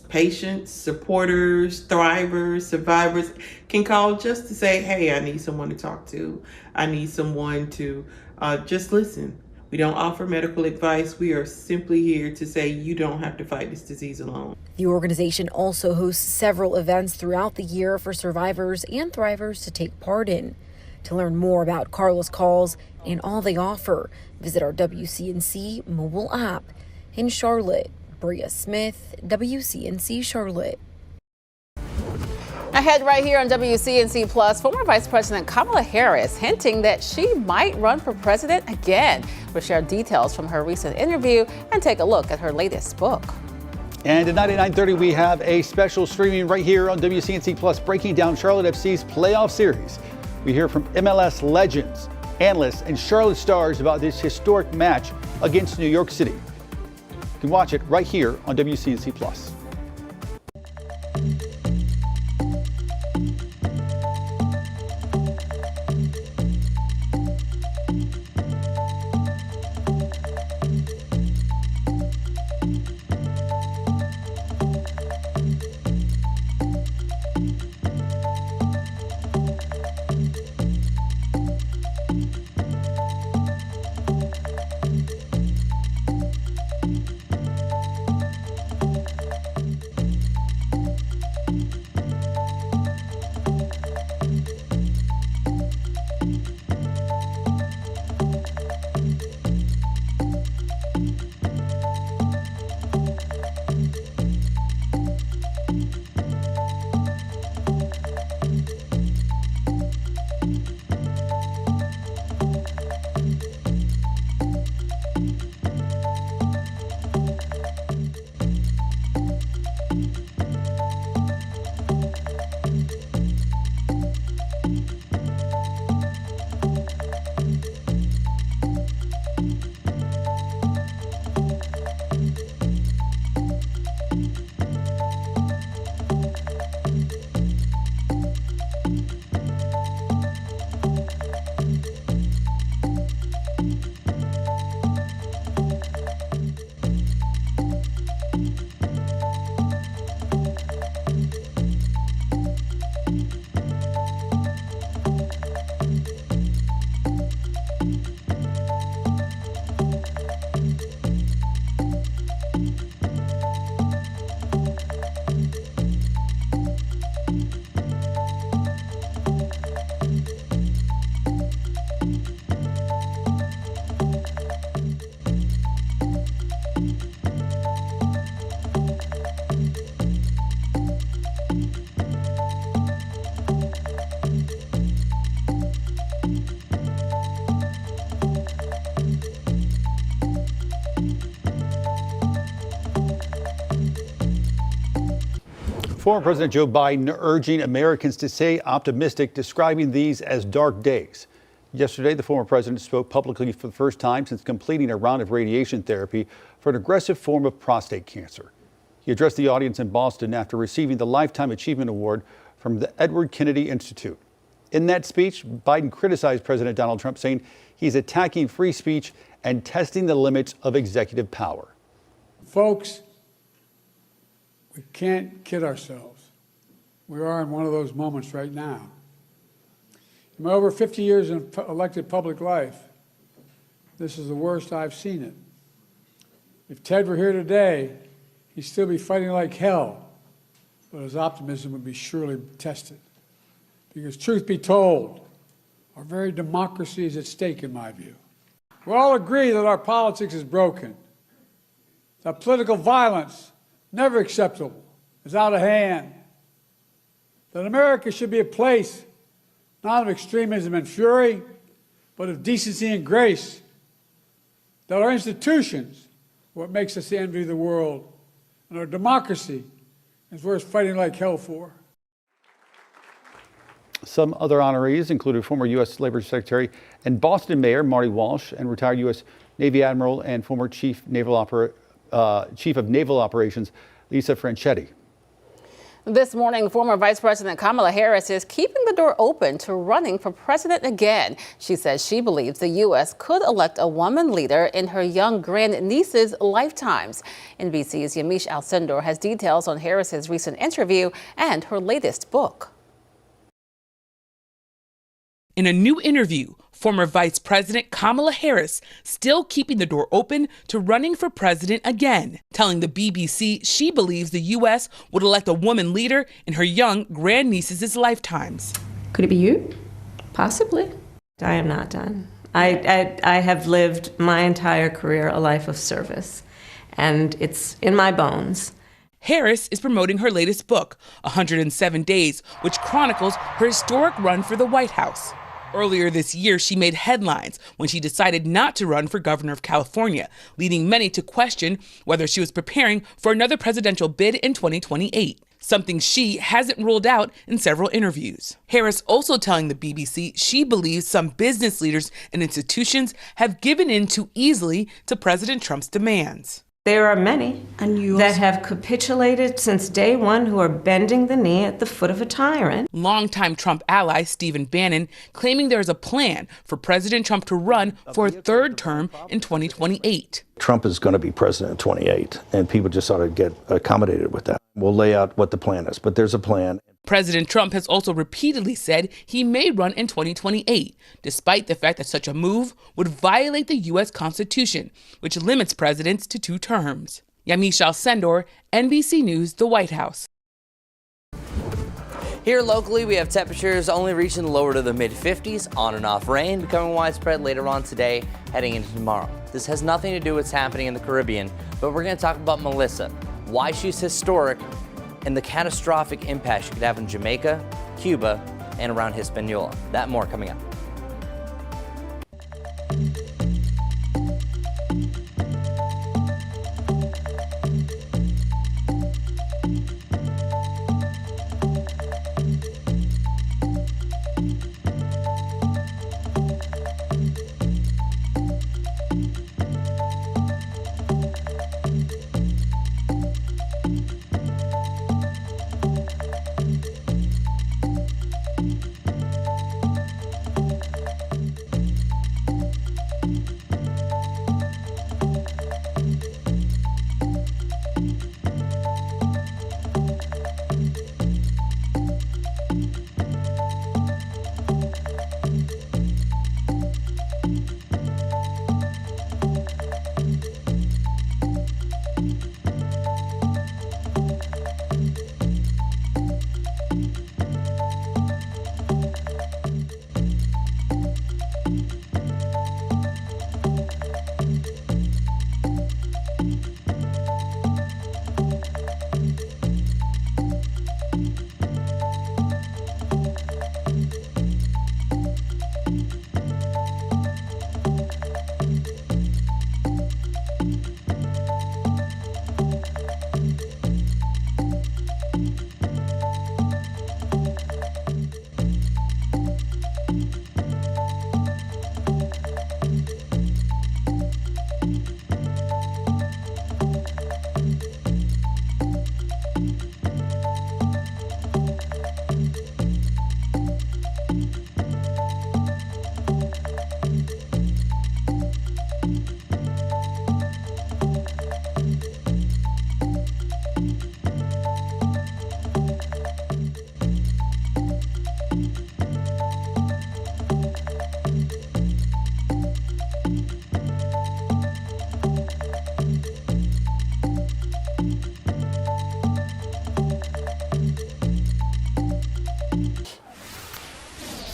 patients, supporters, thrivers, survivors can call just to say, hey, I need someone to talk to. I need someone to just listen. We don't offer medical advice. We are simply here to say you don't have to fight this disease alone. The organization also hosts several events throughout the year for survivors and thrivers to take part in. To learn more about Carla's calls and all they offer, visit our WCNC mobile app. In Charlotte, Bria Smith, WCNC Charlotte. Ahead right here on WCNC Plus, former Vice President Kamala Harris hinting that she might run for president again. We'll share details from her recent interview and take a look at her latest book. And tonight at 9:30, we have a special streaming right here on WCNC Plus, breaking down Charlotte FC's playoff series. We hear from MLS legends, analysts, and Charlotte stars about this historic match against New York City. You can watch it right here on WCNC Plus. Former President Joe Biden urging Americans to stay optimistic, describing these as dark days. Yesterday, the former president spoke publicly for the first time since completing a round of radiation therapy for an aggressive form of prostate cancer. He addressed the audience in Boston after receiving the Lifetime Achievement Award from the Edward Kennedy Institute. In that speech, Biden criticized President Donald Trump, saying he's attacking free speech and testing the limits of executive power. Folks, we can't kid ourselves. We are in one of those moments right now. In my over 50 years in elected public life, this is the worst I've seen it. If Ted were here today, he'd still be fighting like hell, but his optimism would be surely tested. Because truth be told, our very democracy is at stake, in my view. We all agree that our politics is broken, that political violence, never acceptable, is out of hand, that America should be a place not of extremism and fury, but of decency and grace, that our institutions are what makes us the envy of the world, and our democracy is worth fighting like hell for. Some other honorees included former U.S. Labor Secretary and Boston Mayor Marty Walsh and retired U.S. Navy Admiral and former Chief of Naval Operations Lisa Franchetti. This morning, former Vice President Kamala Harris is keeping the door open to running for president again. She says she believes the U.S. could elect a woman leader in her young grandniece's lifetimes. NBC's Yamiche Alcindor has details on Harris's recent interview and her latest book. In a new interview, former Vice President Kamala Harris still keeping the door open to running for president again, telling the BBC she believes the U.S. would elect a woman leader in her young grandniece's lifetimes. Could it be you? Possibly. I am not done. I have lived my entire career a life of service, and it's in my bones. Harris is promoting her latest book, 107 Days, which chronicles her historic run for the White House. Earlier this year, she made headlines when she decided not to run for governor of California, leading many to question whether she was preparing for another presidential bid in 2028, something she hasn't ruled out in several interviews. Harris also telling the BBC she believes some business leaders and institutions have given in too easily to President Trump's demands. There are many that have capitulated since day one who are bending the knee at the foot of a tyrant. Longtime Trump ally Stephen Bannon claiming there is a plan for President Trump to run for a third term in 2028. Trump is going to be president in 28, and people just ought to get accommodated with that. We'll lay out what the plan is, but there's a plan. President Trump has also repeatedly said he may run in 2028, despite the fact that such a move would violate the U.S. Constitution, which limits presidents to 2 terms. Yamiche Alcindor, NBC News, the White House. Here locally, we have temperatures only reaching lower to the mid-50s, on and off rain becoming widespread later on today, heading into tomorrow. This has nothing to do with what's happening in the Caribbean, but we're going to talk about Melissa, why she's historic, and the catastrophic impact she could have in Jamaica, Cuba, and around Hispaniola. That and more coming up.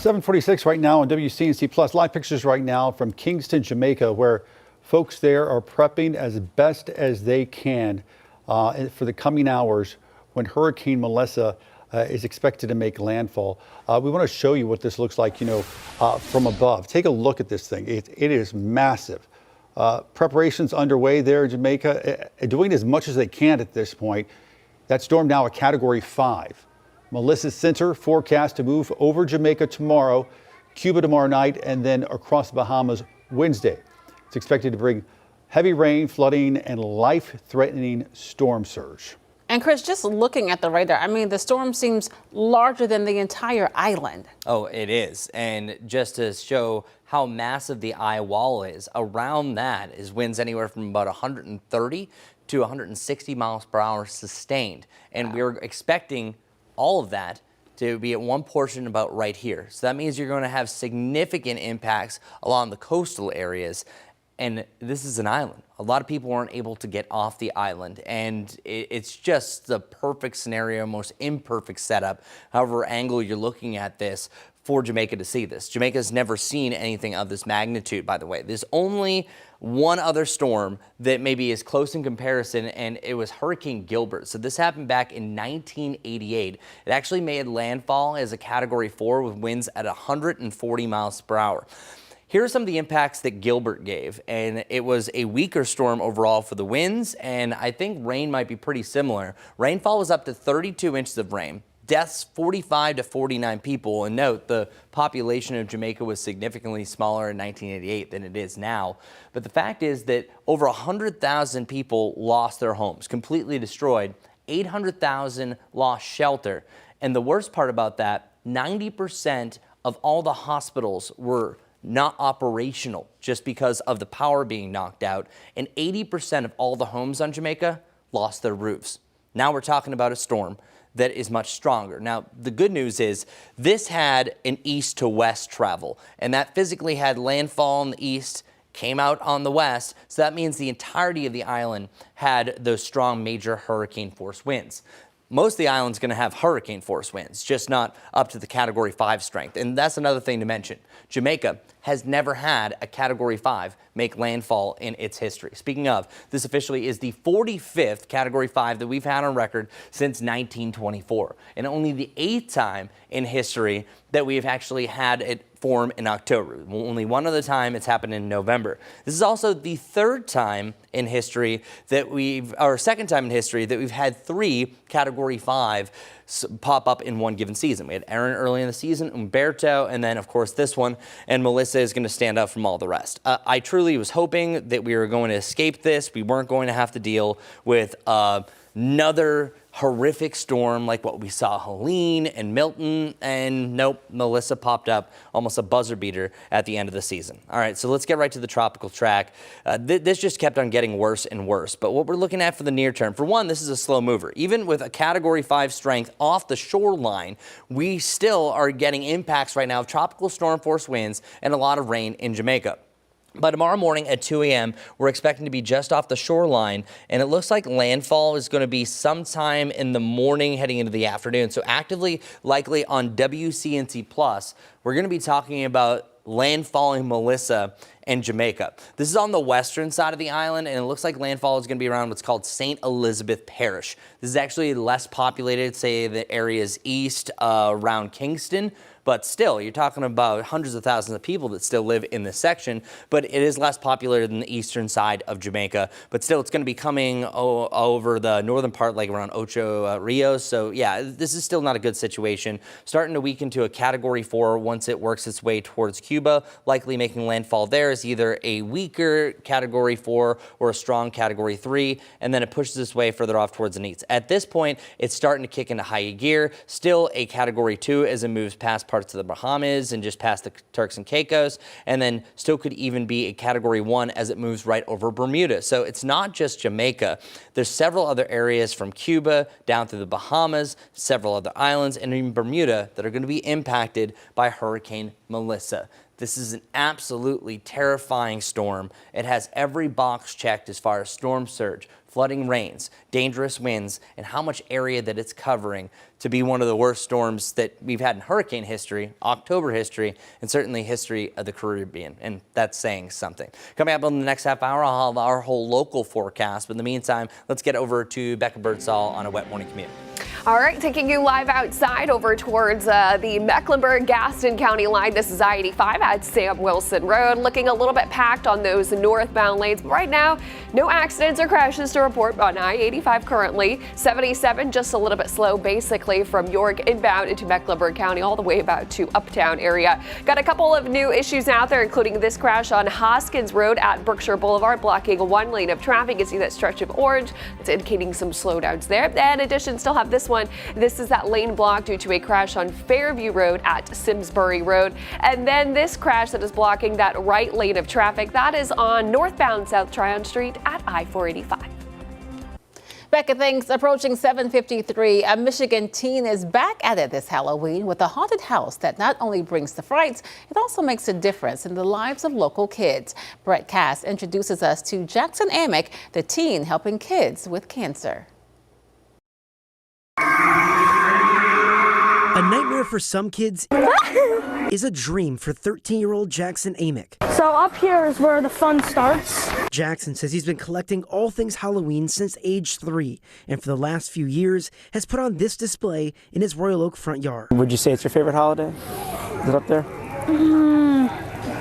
.46 right now on WCNC Plus. Live pictures right now from Kingston, Jamaica, where folks there are prepping as best as they can for the coming hours when Hurricane Melissa is expected to make landfall. We want to show you what this looks like, from above. Take a look at this thing. It is massive. Preparations underway there in Jamaica, doing as much as they can at this point. That storm now a Category 5. Melissa's center forecast to move over Jamaica tomorrow, Cuba tomorrow night, and then across the Bahamas Wednesday. It's expected to bring heavy rain, flooding, and life-threatening storm surge. And Chris, just looking at the radar, I mean, the storm seems larger than the entire island. Oh, it is. And just to show how massive the eye wall is, around that is winds anywhere from about 130 to 160 miles per hour sustained. And we're expecting all of that to be at one portion about right here. So that means you're going to have significant impacts along the coastal areas. And this is an island. A lot of people weren't able to get off the island, and it's just the perfect scenario, most imperfect setup, however angle you're looking at this, for Jamaica to see this. Jamaica's never seen anything of this magnitude, by the way. There's only one other storm that maybe is close in comparison, and it was Hurricane Gilbert. So this happened back in 1988. It actually made landfall as a Category 4 with winds at 140 miles per hour. Here are some of the impacts that Gilbert gave, and it was a weaker storm overall for the winds, and I think rain might be pretty similar. Rainfall was up to 32 inches of rain. Deaths, 45 to 49 people. And note, the population of Jamaica was significantly smaller in 1988 than it is now. But the fact is that over 100,000 people lost their homes, completely destroyed. 800,000 lost shelter. And the worst part about that, 90% of all the hospitals were not operational just because of the power being knocked out, and 80% of all the homes on Jamaica lost their roofs. Now we're talking about a storm that is much stronger. Now, the good news is this had an east to west travel, and that physically had landfall in the east, came out on the west, so that means the entirety of the island had those strong major hurricane force winds. Most of the island's going to have hurricane force winds, just not up to the Category 5 strength. And that's another thing to mention. Jamaica has never had a Category 5 make landfall in its history. Speaking of, this officially is the 45th Category 5 that we've had on record since 1924, and only the 8th time in history that we've actually had it form in October. Only one other time it's happened in November. This is also the third time in history that second time in history that we've had 3 Category 5 pop up in one given season. We had Aaron early in the season, Umberto, and then of course this one, and Melissa is going to stand out from all the rest. I truly was hoping that we were going to escape this. We weren't going to have to deal with another horrific storm like what we saw Helene and Milton, and nope, Melissa popped up, almost a buzzer beater at the end of the season. All right, so let's get right to the tropical track. This just kept on getting worse and worse, but what we're looking at for the near term, for one, this is a slow mover. Even with a Category 5 strength off the shoreline, we still are getting impacts right now of tropical storm force winds and a lot of rain in Jamaica. By tomorrow morning at 2 a.m., we're expecting to be just off the shoreline, and it looks like landfall is going to be sometime in the morning heading into the afternoon. So actively likely on WCNC Plus, we're going to be talking about landfalling Melissa and Jamaica. This is on the western side of the island, and it looks like landfall is going to be around what's called St. Elizabeth Parish. This is actually less populated, say the areas east around Kingston. But still, you're talking about hundreds of thousands of people that still live in this section, but it is less popular than the eastern side of Jamaica. But still, it's going to be coming over the northern part, like around Ocho Rios. So yeah, this is still not a good situation. Starting to weaken to a Category 4 once it works its way towards Cuba, likely making landfall there is either a weaker Category 4 or a strong Category 3, and then it pushes its way further off towards the Neats. At this point, it's starting to kick into high gear, still a Category 2 as it moves past parts of the Bahamas and just past the Turks and Caicos, and then still could even be a Category 1 as it moves right over Bermuda. So it's not just Jamaica. There's several other areas from Cuba down through the Bahamas, several other islands, and even Bermuda that are going to be impacted by Hurricane Melissa. This is an absolutely terrifying storm. It has every box checked as far as storm surge, flooding rains, dangerous winds, and how much area that it's covering to be one of the worst storms that we've had in hurricane history, October history, and certainly history of the Caribbean. And that's saying something. Coming up in the next half hour, I'll have our whole local forecast. But in the meantime, let's get over to Becca Birdsall on a wet morning commute. All right, taking you live outside over towards the Mecklenburg-Gaston County line. This is I-85 at Sam Wilson Road. Looking a little bit packed on those northbound lanes. But right now, no accidents or crashes to report on I-85 currently. 77 just a little bit slow, basically from York inbound into Mecklenburg County all the way about to Uptown area. Got a couple of new issues out there, including this crash on Hoskins Road at Brookshire Boulevard, blocking one lane of traffic. You see that stretch of orange. It's indicating some slowdowns there. In addition, still have this one. This is that lane block due to a crash on Fairview Road at Simsbury Road. And then this crash that is blocking that right lane of traffic, that is on northbound South Tryon Street at I-485. Back at things approaching 7:53, a Michigan teen is back at it this Halloween with a haunted house that not only brings the frights, it also makes a difference in the lives of local kids. Brett Cass introduces us to Jackson Amick, the teen helping kids with cancer. A nightmare for some kids is a dream for 13-year-old Jackson Amick. So up here is where the fun starts. Jackson says he's been collecting all things Halloween since age 3, and for the last few years has put on this display in his Royal Oak front yard. Would you say it's your favorite holiday? Is it up there?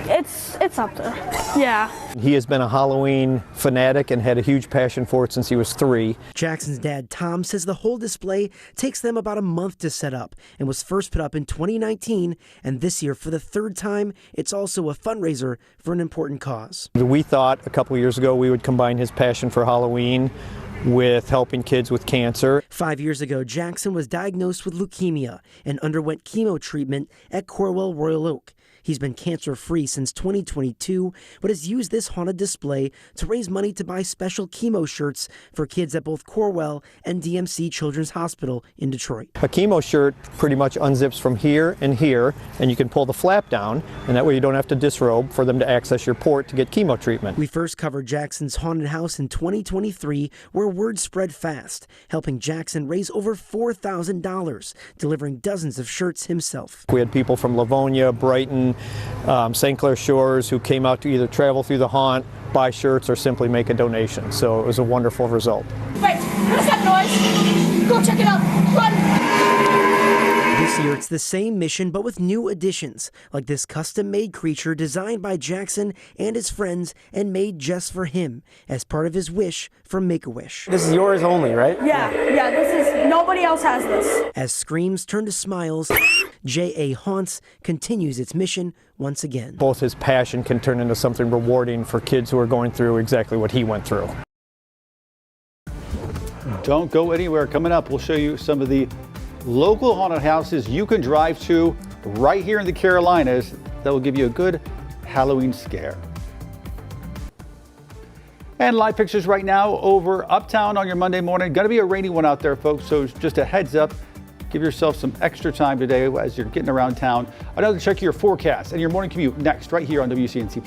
It's up there, yeah. He has been a Halloween fanatic and had a huge passion for it since he was 3. Jackson's dad, Tom, says the whole display takes them about a month to set up and was first put up in 2019. And this year, for the third time, it's also a fundraiser for an important cause. We thought a couple years ago we would combine his passion for Halloween with helping kids with cancer. 5 years ago, Jackson was diagnosed with leukemia and underwent chemo treatment at Corwell Royal Oak. He's been cancer-free since 2022, but has used this haunted display to raise money to buy special chemo shirts for kids at both Corwell and DMC Children's Hospital in Detroit. A chemo shirt pretty much unzips from here, and you can pull the flap down, and that way you don't have to disrobe for them to access your port to get chemo treatment. We first covered Jackson's haunted house in 2023, where word spread fast, helping Jackson raise over $4,000, delivering dozens of shirts himself. We had people from Livonia, Brighton, St. Clair Shores who came out to either travel through the haunt, buy shirts, or simply make a donation. So it was a wonderful result. Wait, what's that noise? Go check it out. Run! This year, it's the same mission, but with new additions, like this custom-made creature designed by Jackson and his friends and made just for him as part of his wish from Make-A-Wish. This is yours only, right? Yeah, this is, nobody else has this. As screams turn to smiles, J.A. Haunts continues its mission once again. Both his passion can turn into something rewarding for kids who are going through exactly what he went through. Don't go anywhere. Coming up, we'll show you some of the local haunted houses you can drive to right here in the Carolinas that will give you a good Halloween scare. And live pictures right now over Uptown on your Monday morning. Going to be a rainy one out there, folks, so just a heads up. Give yourself some extra time today as you're getting around town. Another check your forecast and your morning commute next right here on WCNC+.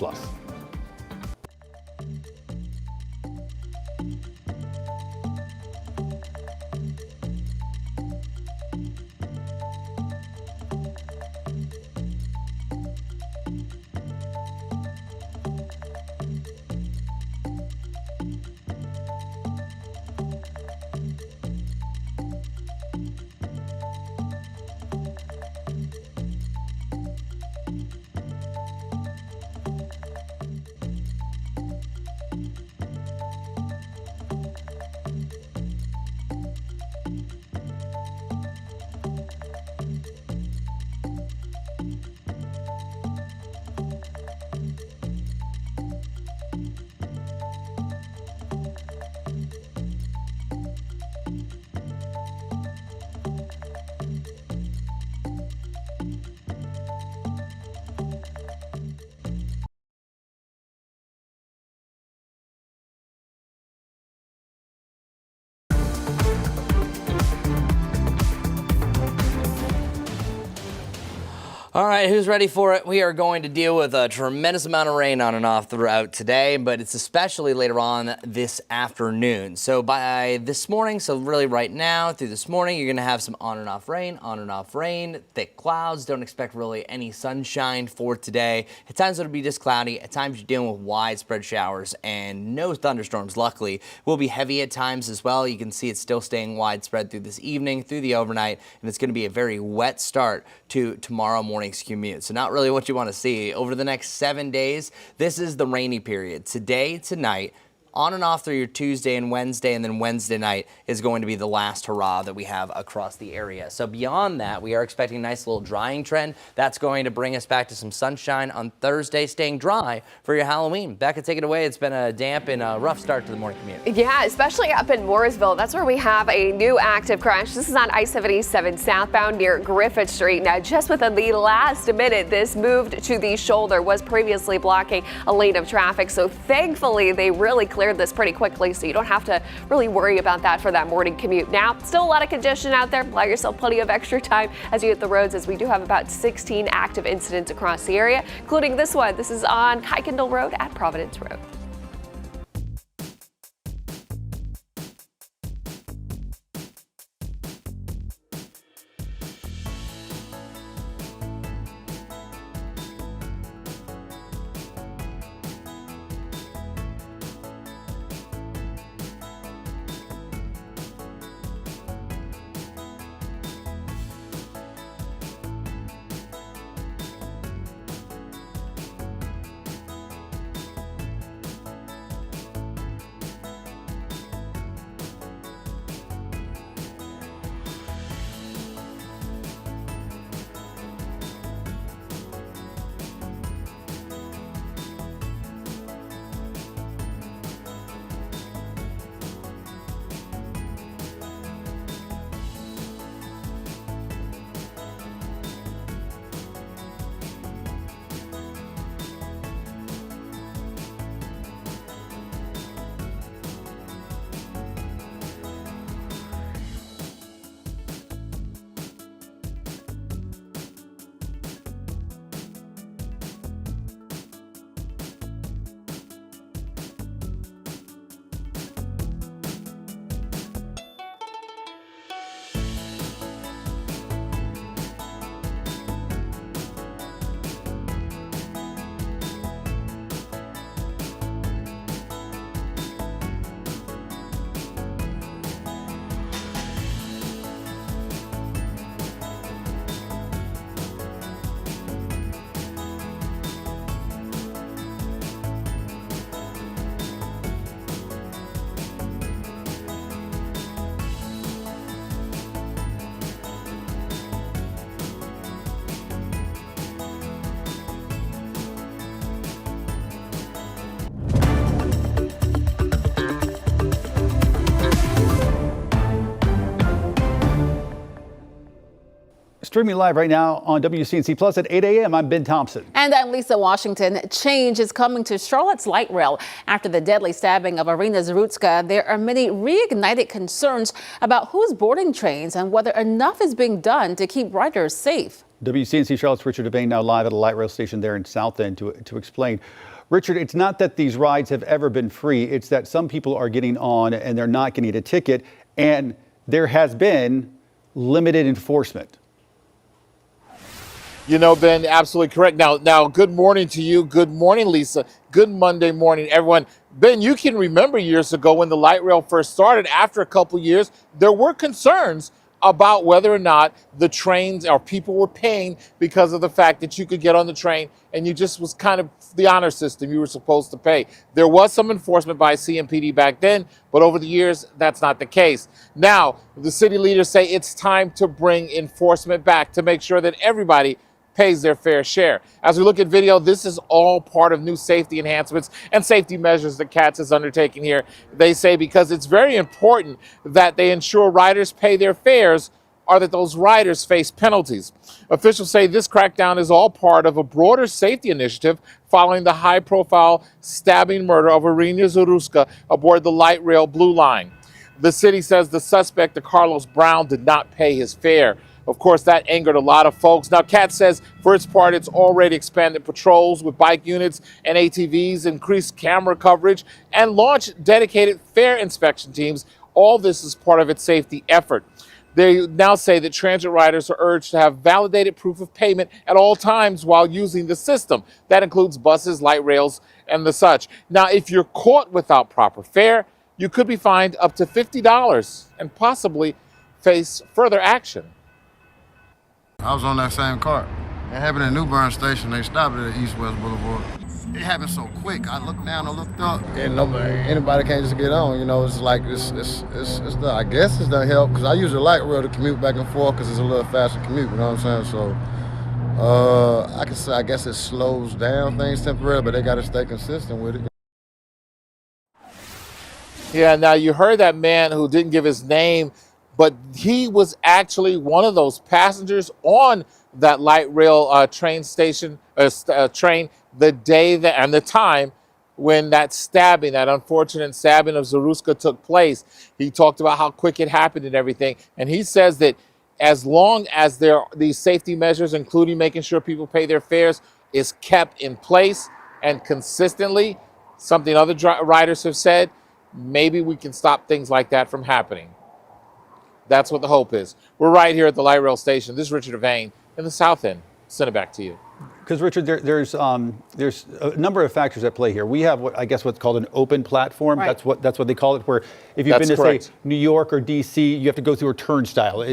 All right, who's ready for it? We are going to deal with a tremendous amount of rain on and off throughout today, but it's especially later on this afternoon. So by this morning, so really right now through this morning, you're going to have some on and off rain, thick clouds. Don't expect really any sunshine for today. At times it'll be just cloudy. At times you're dealing with widespread showers and no thunderstorms, luckily. Will be heavy at times as well. You can see it's still staying widespread through this evening, through the overnight, and it's going to be a very wet start to tomorrow morning's commute. So not really what you want to see. Over the next 7 days, this is the rainy period. Today, tonight, on and off through your Tuesday and Wednesday, and then Wednesday night is going to be the last hurrah that we have across the area. So beyond that, we are expecting a nice little drying trend. That's going to bring us back to some sunshine on Thursday, staying dry for your Halloween. Becca, take it away. It's been a damp and a rough start to the morning commute. Yeah, especially up in Mooresville. That's where we have a new active crash. This is on I-77 southbound near Griffith Street. Now, just within the last minute, this moved to the shoulder, was previously blocking a lane of traffic. So thankfully, they really cleared this pretty quickly, so you don't have to really worry about that for that morning commute. Now, still a lot of congestion out there. Allow yourself plenty of extra time as you hit the roads, as we do have about 16 active incidents across the area, including this one. This is on Kuykendall Road at Providence Road. Streaming live right now on WCNC Plus at 8 a.m. I'm Ben Thompson. And I'm Lisa Washington. Change is coming to Charlotte's light rail. After the deadly stabbing of Irina Zarutska, there are many reignited concerns about who's boarding trains and whether enough is being done to keep riders safe. WCNC Charlotte's Richard Devane now live at a light rail station there in South End to explain. Richard, it's not that these rides have ever been free. It's that some people are getting on and they're not getting a ticket, and there has been limited enforcement. You know, Ben, absolutely correct. Now, good morning to you. Good morning, Lisa. Good Monday morning, everyone. Ben, you can remember years ago when the light rail first started. After a couple years, there were concerns about whether or not the trains or people were paying because of the fact that you could get on the train and you just was kind of the honor system. You were supposed to pay. There was some enforcement by CMPD back then, but over the years, that's not the case. Now, the city leaders say it's time to bring enforcement back to make sure that everybody pays their fair share. As we look at video, this is all part of new safety enhancements and safety measures that CATS is undertaking here. They say because it's very important that they ensure riders pay their fares or that those riders face penalties. Officials say this crackdown is all part of a broader safety initiative following the high-profile stabbing murder of Irina Zarutska aboard the light rail Blue Line. The city says the suspect, Carlos Brown, did not pay his fare. Of course, that angered a lot of folks. Now, CAT says for its part, it's already expanded patrols with bike units and ATVs, increased camera coverage, and launched dedicated fare inspection teams. All this is part of its safety effort. They now say that transit riders are urged to have validated proof of payment at all times while using the system. That includes buses, light rails, and the such. Now, if you're caught without proper fare, you could be fined up to $50 and possibly face further action. I was on that same car. It happened at New Bern Station. They stopped it at East West Boulevard. It happened so quick. I looked down, I looked up, and anybody can't just get on. You know, it's like I guess it's done help because I use a light rail to commute back and forth because it's a little faster commute. You know what I'm saying? So I can say I guess it slows down things temporarily, but they got to stay consistent with it. Yeah. Now you heard that man who didn't give his name, but he was actually one of those passengers on that light rail train station, train, the day that and the time when that stabbing, that unfortunate stabbing of Zaruska took place. He talked about how quick it happened and everything. And he says that as long as there are these safety measures, including making sure people pay their fares, is kept in place and consistently, something other riders have said, maybe we can stop things like that from happening. That's what the hope is. We're right here at the light rail station. This is Richard Devane in the South End. Send it back to you. Because Richard, there's a number of factors at play here. We have what's called an open platform. Right. That's what they call it. Where if you've been to say New York or D.C., you have to go through a turnstile.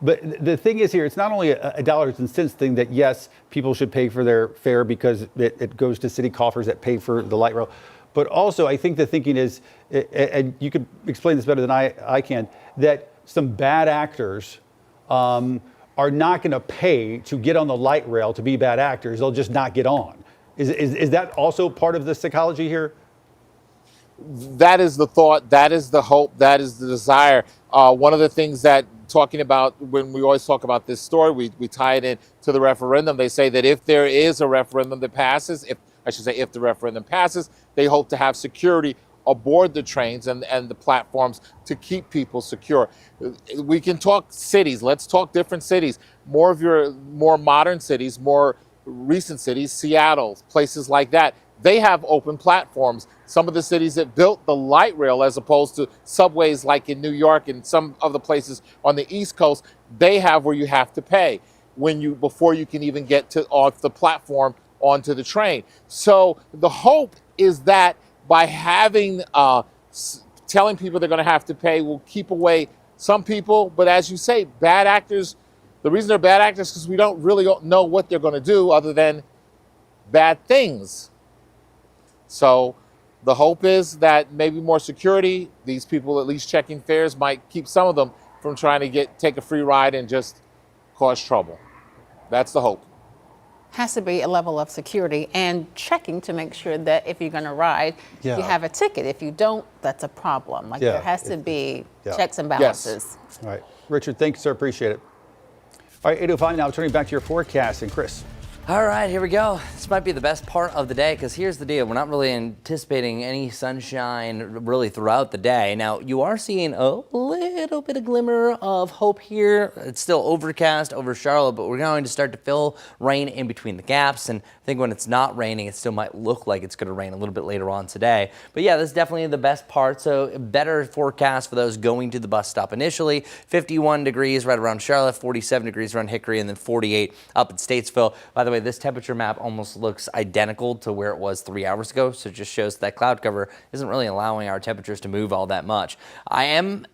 But the thing is here, it's not only a dollars and cents thing that yes, people should pay for their fare because it goes to city coffers that pay for the light rail. But also, I think the thinking is, and you could explain this better than I can, that some bad actors are not going to pay to get on the light rail to be bad actors. They'll just not get on. Is that also part of the psychology here? That is the thought. That is the hope. That is the desire. One of the things that talking about when we always talk about this story, we tie it in to the referendum. They say that if there is a referendum that passes, if the referendum passes, they hope to have security aboard the trains and the platforms to keep people secure. We can talk cities. Let's talk different cities. More of your more modern cities, more recent cities, Seattle, places like that. They have open platforms. Some of the cities that built the light rail as opposed to subways like in New York and some of the places on the East Coast, they have where you have to pay before you can even get off the platform onto the train. So the hope is that by having telling people they're going to have to pay will keep away some people. But as you say, bad actors, the reason they're bad actors is because we don't really know what they're going to do other than bad things. So the hope is that maybe more security, these people at least checking fares, might keep some of them from trying to take a free ride and just cause trouble. That's the hope. Has to be a level of security and checking to make sure that if you're going to ride, you have a ticket. If you don't, that's a problem. There has to be checks and balances. Yes. All right. Richard, thanks, sir. Appreciate it. All right, 8:05 now. Turning back to your forecast. And Chris. All right, here we go. This might be the best part of the day because here's the deal. We're not really anticipating any sunshine really throughout the day. Now, you are seeing a little bit of glimmer of hope here. It's still overcast over Charlotte, but we're going to start to feel rain in between the gaps. And I think when it's not raining, it still might look like it's going to rain a little bit later on today. But yeah, this is definitely the best part. So a better forecast for those going to the bus stop initially. 51 degrees right around Charlotte, 47 degrees around Hickory, and then 48 up in Statesville. By the way, this temperature map almost looks identical to where it was 3 hours ago, so it just shows that cloud cover isn't really allowing our temperatures to move all that much. I am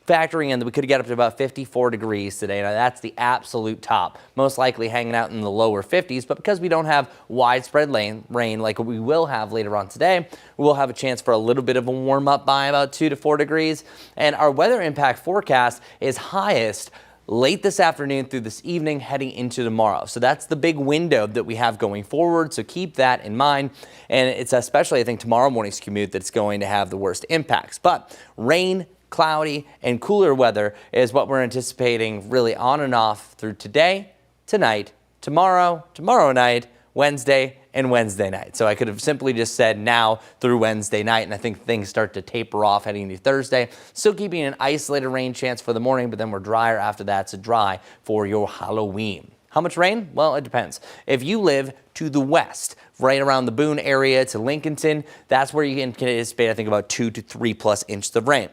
factoring in that we could get up to about 54 degrees today. Now that's the absolute top, most likely hanging out in the lower 50s, but because we don't have widespread rain like we will have later on today, we'll have a chance for a little bit of a warm up by about 2 to 4 degrees. And our weather impact forecast is highest late this afternoon through this evening heading into tomorrow. So that's the big window that we have going forward. So keep that in mind. And it's especially, I think, tomorrow morning's commute that's going to have the worst impacts. But rain, cloudy, and cooler weather is what we're anticipating really on and off through today, tonight, tomorrow night, Wednesday, and Wednesday night. So I could have simply just said now through Wednesday night, and I think things start to taper off heading into Thursday. Still keeping an isolated rain chance for the morning, but then we're drier after that, so dry for your Halloween. How much rain? Well, it depends. If you live to the west, right around the Boone area to Lincolnton, that's where you can anticipate, I think, about 2 to 3+ inches of rain.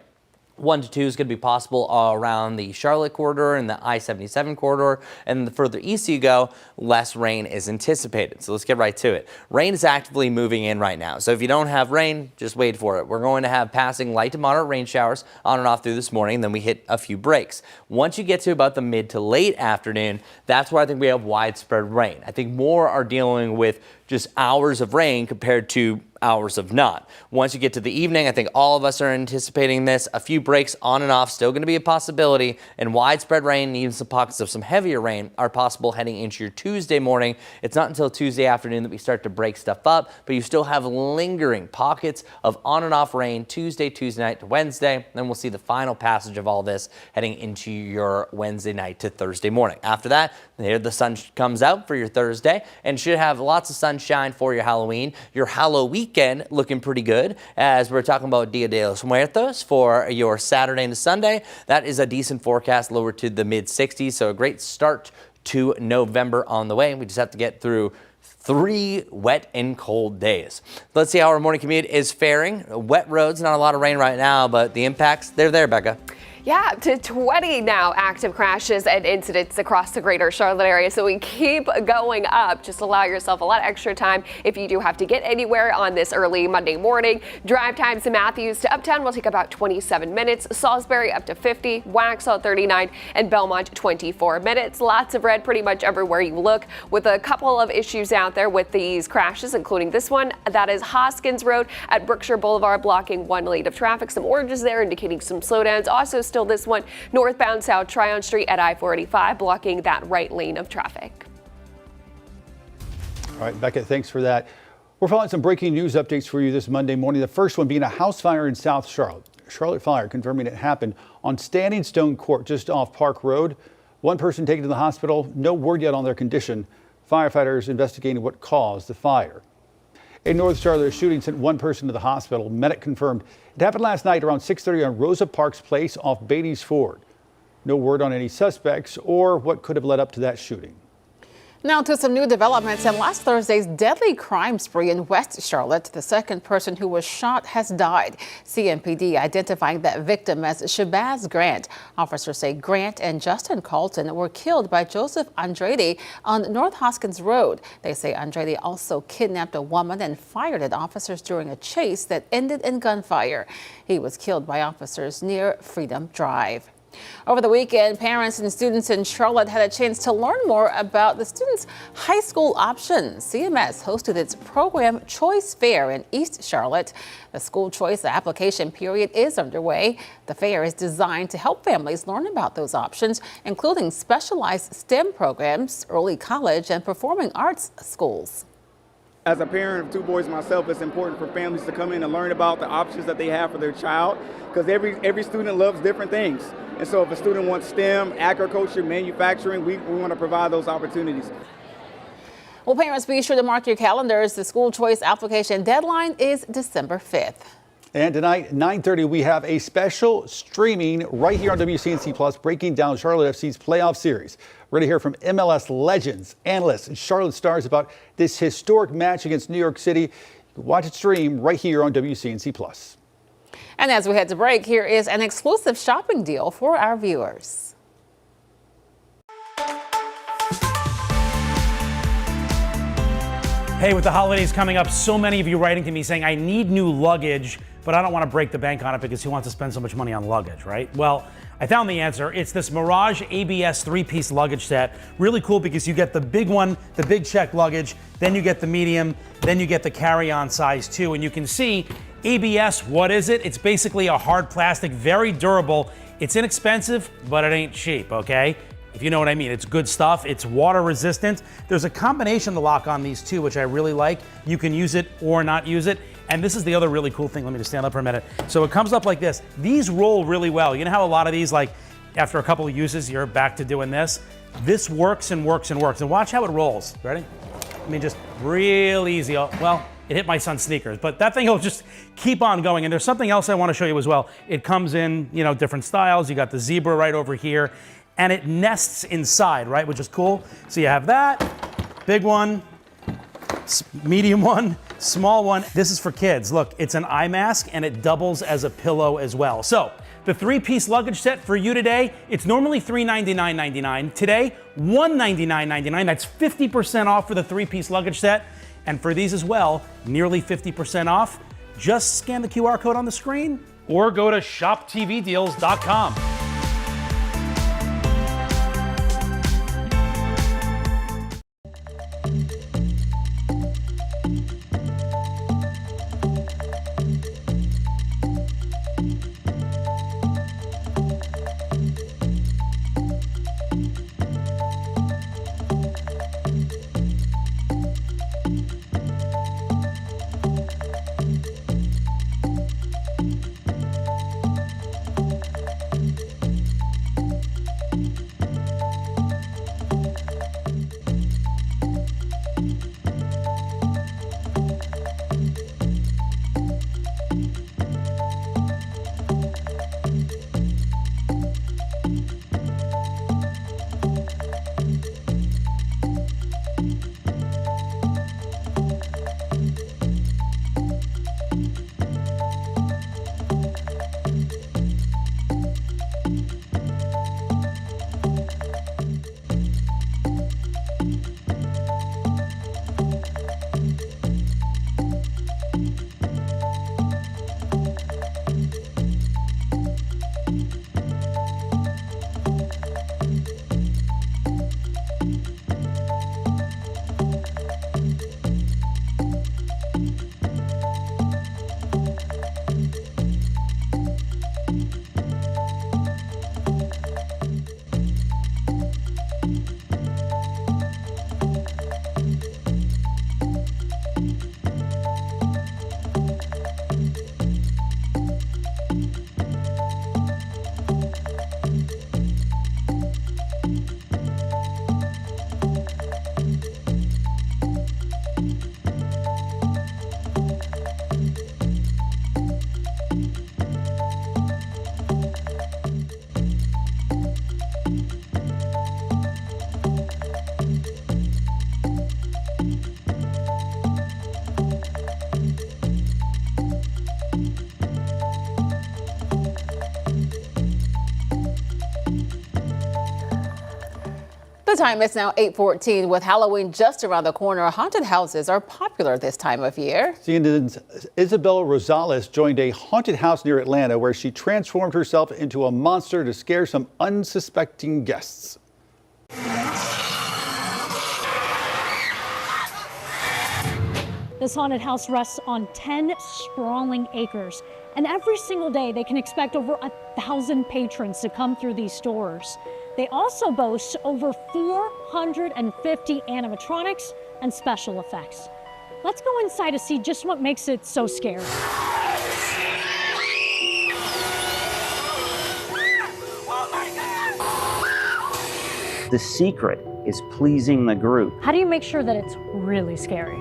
1 to 2 is going to be possible around the Charlotte corridor and the I-77 corridor. And the further east you go, less rain is anticipated. So let's get right to it. Rain is actively moving in right now. So if you don't have rain, just wait for it. We're going to have passing light to moderate rain showers on and off through this morning. Then we hit a few breaks. Once you get to about the mid to late afternoon, that's where I think we have widespread rain. I think more are dealing with just hours of rain compared to hours of not. Once you get to the evening, I think all of us are anticipating this. A few breaks on and off still going to be a possibility, and widespread rain and even some pockets of some heavier rain are possible heading into your Tuesday morning. It's not until Tuesday afternoon that we start to break stuff up, but you still have lingering pockets of on and off rain Tuesday night to Wednesday. Then we'll see the final passage of all this heading into your Wednesday night to Thursday morning. After that, here the sun comes out for your Thursday and should have lots of sunshine for your Halloween. Your Halloween weekend looking pretty good as we're talking about Dia de los Muertos for your Saturday and Sunday. That is a decent forecast, lower to the mid 60s. So a great start to November on the way. We just have to get through 3 wet and cold days. Let's see how our morning commute is faring. Wet roads, not a lot of rain right now, but the impacts, they're there, Becca. Yeah, to 20 now active crashes and incidents across the greater Charlotte area. So we keep going up. Just allow yourself a lot of extra time if you do have to get anywhere on this early Monday morning. Drive times to Matthews to Uptown will take about 27 minutes. Salisbury up to 50, Waxhaw 39, and Belmont 24 minutes. Lots of red pretty much everywhere you look, with a couple of issues out there with these crashes, including this one. That is Hoskins Road at Brookshire Boulevard, blocking 1 lane of traffic. Some oranges there indicating some slowdowns. Also still this one northbound South Tryon Street at I-485, blocking that right lane of traffic. All right, Becca, thanks for that. We're following some breaking news updates for you this Monday morning. The first one being a house fire in South Charlotte. Charlotte Fire confirming it happened on Standing Stone Court just off Park Road. One person taken to the hospital. No word yet on their condition. Firefighters investigating what caused the fire. In North Charlotte, a shooting sent one person to the hospital. Medic confirmed it happened last night around 6:30 on Rosa Parks Place off Beatty's Ford. No word on any suspects or what could have led up to that shooting. Now to some new developments. In last Thursday's deadly crime spree in West Charlotte, the second person who was shot has died. CMPD identifying that victim as Shabazz Grant. Officers say Grant and Justin Carlton were killed by Joseph Andrade on North Hoskins Road. They say Andrade also kidnapped a woman and fired at officers during a chase that ended in gunfire. He was killed by officers near Freedom Drive. Over the weekend, parents and students in Charlotte had a chance to learn more about the students' high school options. CMS hosted its program Choice Fair in East Charlotte. The school choice application period is underway. The fair is designed to help families learn about those options, including specialized STEM programs, early college, and performing arts schools. As a parent of 2 boys myself, it's important for families to come in and learn about the options that they have for their child, because every student loves different things. And so if a student wants STEM, agriculture, manufacturing, we want to provide those opportunities. Well, parents, be sure to mark your calendars. The school choice application deadline is December 5th. And tonight, 9:30, we have a special streaming right here on WCNC Plus, breaking down Charlotte FC's playoff series. We're going to hear from MLS legends, analysts, and Charlotte stars about this historic match against New York City. You can watch it stream right here on WCNC Plus. And as we head to break, here is an exclusive shopping deal for our viewers. Hey, with the holidays coming up, so many of you writing to me saying, I need new luggage, but I don't want to break the bank on it because who wants to spend so much money on luggage, right? Well, I found the answer. It's this Mirage ABS 3-piece luggage set. Really cool because you get the big one, the big check luggage, then you get the medium, then you get the carry-on size too. And you can see ABS, what is it? It's basically a hard plastic, very durable. It's inexpensive, but it ain't cheap, okay? If you know what I mean. It's good stuff. It's water resistant. There's a combination lock on these too, which I really like. You can use it or not use it. And this is the other really cool thing. Let me just stand up for a minute. So it comes up like this. These roll really well. You know how a lot of these, like after a couple of uses, you're back to doing this? This works and works and works. And watch how it rolls. Ready? Let me just real easy. Well, it hit my son's sneakers, but that thing will just keep on going. And there's something else I want to show you as well. It comes in, different styles. You got the zebra right over here, and it nests inside, right, which is cool. So you have that, big one, medium one, small one. This is for kids. Look, it's an eye mask, and it doubles as a pillow as well. So the 3-piece luggage set for you today, it's normally $399.99. Today, $199.99. That's 50% off for the 3-piece luggage set. And for these as well, nearly 50% off. Just scan the QR code on the screen or go to shoptvdeals.com. The time is now 8:14. With Halloween just around the corner, haunted houses are popular this time of year. CNN's Isabel Rosales joined a haunted house near Atlanta where she transformed herself into a monster to scare some unsuspecting guests. This haunted house rests on 10 sprawling acres, and every single day they can expect over 1,000 patrons to come through these stores. They also boast over 450 animatronics and special effects. Let's go inside to see just what makes it so scary. The secret is pleasing the group. How do you make sure that it's really scary?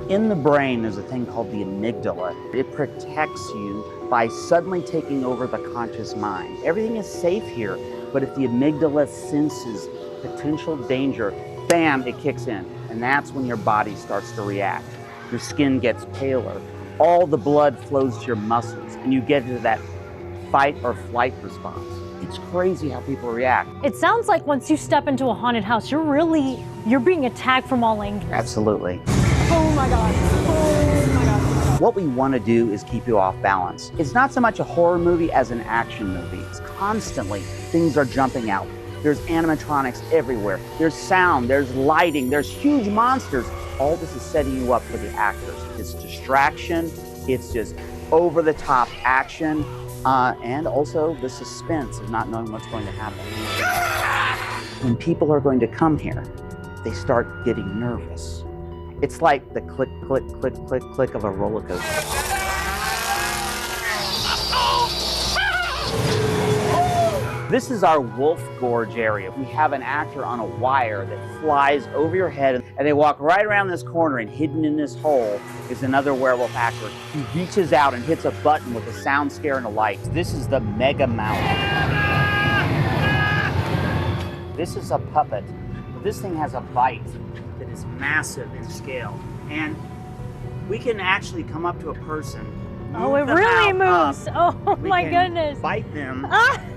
In the brain, there's a thing called the amygdala. It protects you by suddenly taking over the conscious mind. Everything is safe here, but if the amygdala senses potential danger, bam, it kicks in. And that's when your body starts to react. Your skin gets paler, all the blood flows to your muscles, and you get into that fight or flight response. It's crazy how people react. It sounds like once you step into a haunted house, you're being attacked from all angles. Absolutely. Oh my God. Oh my God. What we want to do is keep you off balance. It's not so much a horror movie as an action movie. It's constantly things are jumping out. There's animatronics everywhere. There's sound, there's lighting, there's huge monsters. All this is setting you up for the actors. It's distraction, it's just over-the-top action, and also the suspense of not knowing what's going to happen. When people are going to come here, they start getting nervous. It's like the click, click, click, click, click of a roller coaster. This is our Wolf Gorge area. We have an actor on a wire that flies over your head, and they walk right around this corner, and hidden in this hole is another werewolf actor. He reaches out and hits a button with a sound scare and a light. This is the Mega Mouse. This is a puppet, but this thing has a bite that is massive in scale. And we can actually come up to a person. Oh, it really moves. Oh my can goodness. Bite them,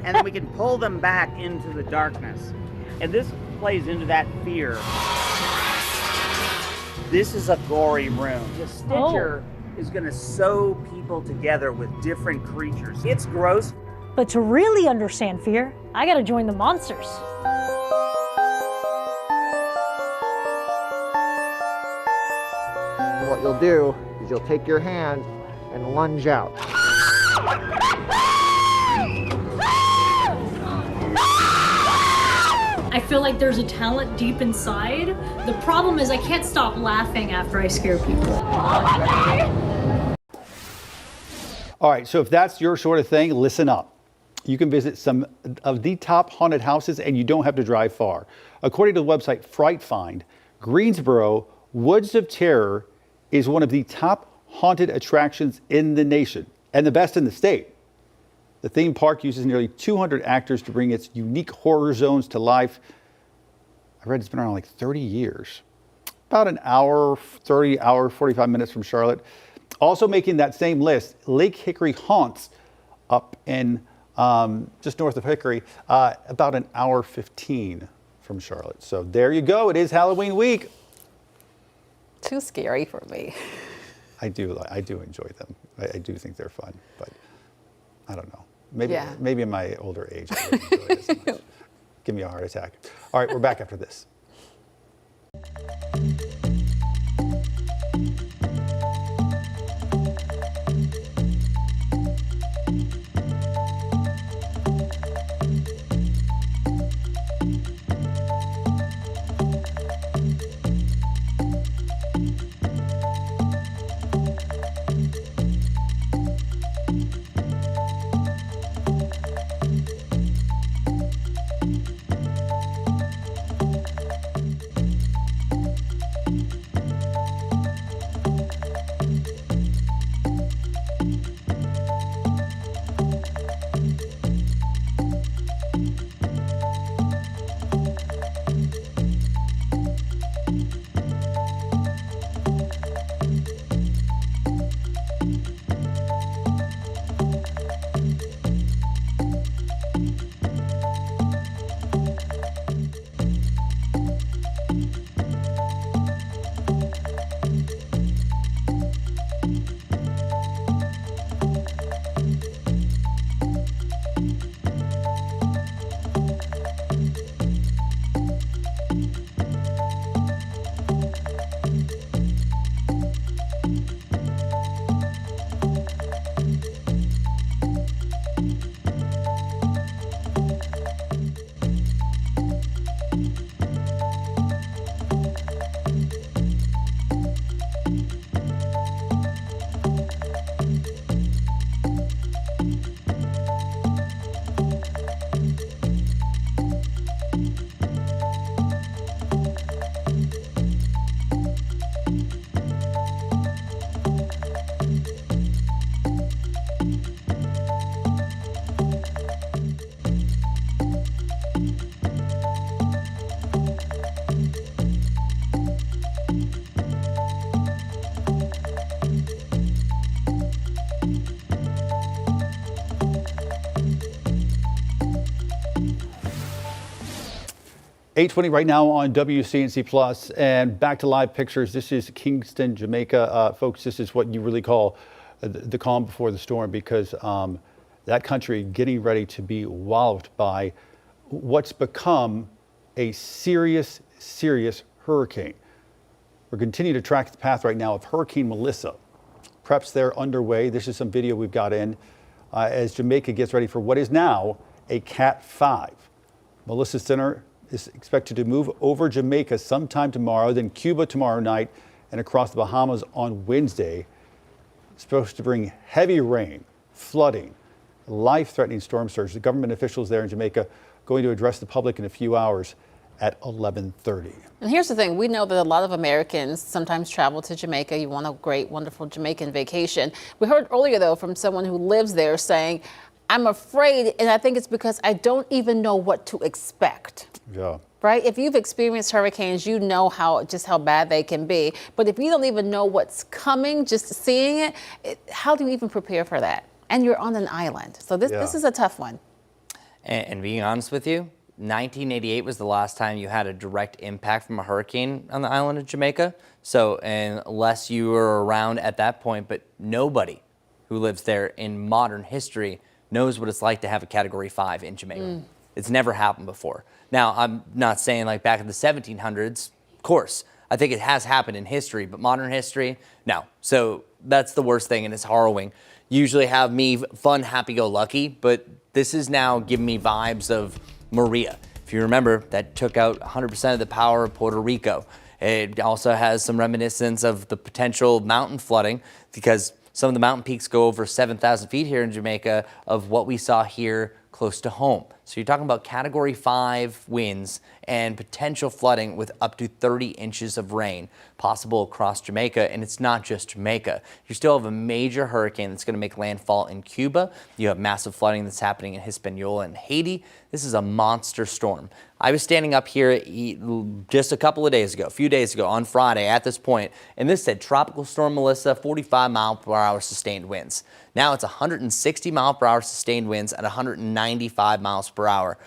and then we can pull them back into the darkness. And this plays into that fear. This is a gory room. The Stitcher is going to sew people together with different creatures. It's gross. But to really understand fear, I gotta join the monsters. What you'll do is you'll take your hand and lunge out. I feel like there's a talent deep inside. The problem is I can't stop laughing after I scare people. All right, so if that's your sort of thing, listen up. You can visit some of the top haunted houses and you don't have to drive far. According to the website Fright Find, Greensboro Woods of Terror is one of the top haunted attractions in the nation and the best in the state. The theme park uses nearly 200 actors to bring its unique horror zones to life. I read it's been around like 30 years. About an hour, 45 minutes from Charlotte. Also making that same list, Lake Hickory Haunts up in just north of Hickory, about an hour 15 from Charlotte. So there you go. It is Halloween week. Too scary for me. I do enjoy them. I do think they're fun, but I don't know. Maybe in my older age, I wouldn't enjoy it as much. Give me a heart attack. All right, we're back after this. .820 right now on WCNC Plus, and back to live pictures. This is Kingston, Jamaica. Folks, this is what you really call the calm before the storm, because that country getting ready to be walloped by what's become a serious, serious hurricane. We're continuing to track the path right now of Hurricane Melissa. Preps there underway. This is some video we've got in as Jamaica gets ready for what is now a Cat 5. Melissa's center is expected to move over Jamaica sometime tomorrow, then Cuba tomorrow night, and across the Bahamas on Wednesday. It's supposed to bring heavy rain, flooding, life-threatening storm surge. The government officials there in Jamaica going to address the public in a few hours at 11:30. And here's the thing. We know that a lot of Americans sometimes travel to Jamaica. You want a great, wonderful Jamaican vacation. We heard earlier, though, from someone who lives there saying, I'm afraid, and I think it's because I don't even know what to expect. Yeah. Right? If you've experienced hurricanes, you know how bad they can be. But if you don't even know what's coming, just seeing it, how do you even prepare for that? And you're on an island. So this is a tough one. And being honest with you, 1988 was the last time you had a direct impact from a hurricane on the island of Jamaica. So unless you were around at that point, but nobody who lives there in modern history knows what it's like to have a Category 5 in Jamaica. It's never happened before. Now, I'm not saying like back in the 1700s, of course. I think it has happened in history, but modern history, no. So that's the worst thing, and it's harrowing. Usually have me fun, happy-go-lucky, but this is now giving me vibes of Maria. If you remember, that took out 100% of the power of Puerto Rico. It also has some reminiscence of the potential mountain flooding because some of the mountain peaks go over 7,000 feet here in Jamaica of what we saw here close to home. So you're talking about Category 5 winds and potential flooding with up to 30 inches of rain possible across Jamaica. And it's not just Jamaica. You still have a major hurricane that's going to make landfall in Cuba. You have massive flooding that's happening in Hispaniola and Haiti. This is a monster storm. I was standing up here just a few days ago on Friday at this point, and this said Tropical Storm Melissa, 45 mile per hour sustained winds. Now it's 160 mile per hour sustained winds at 195 miles per hour.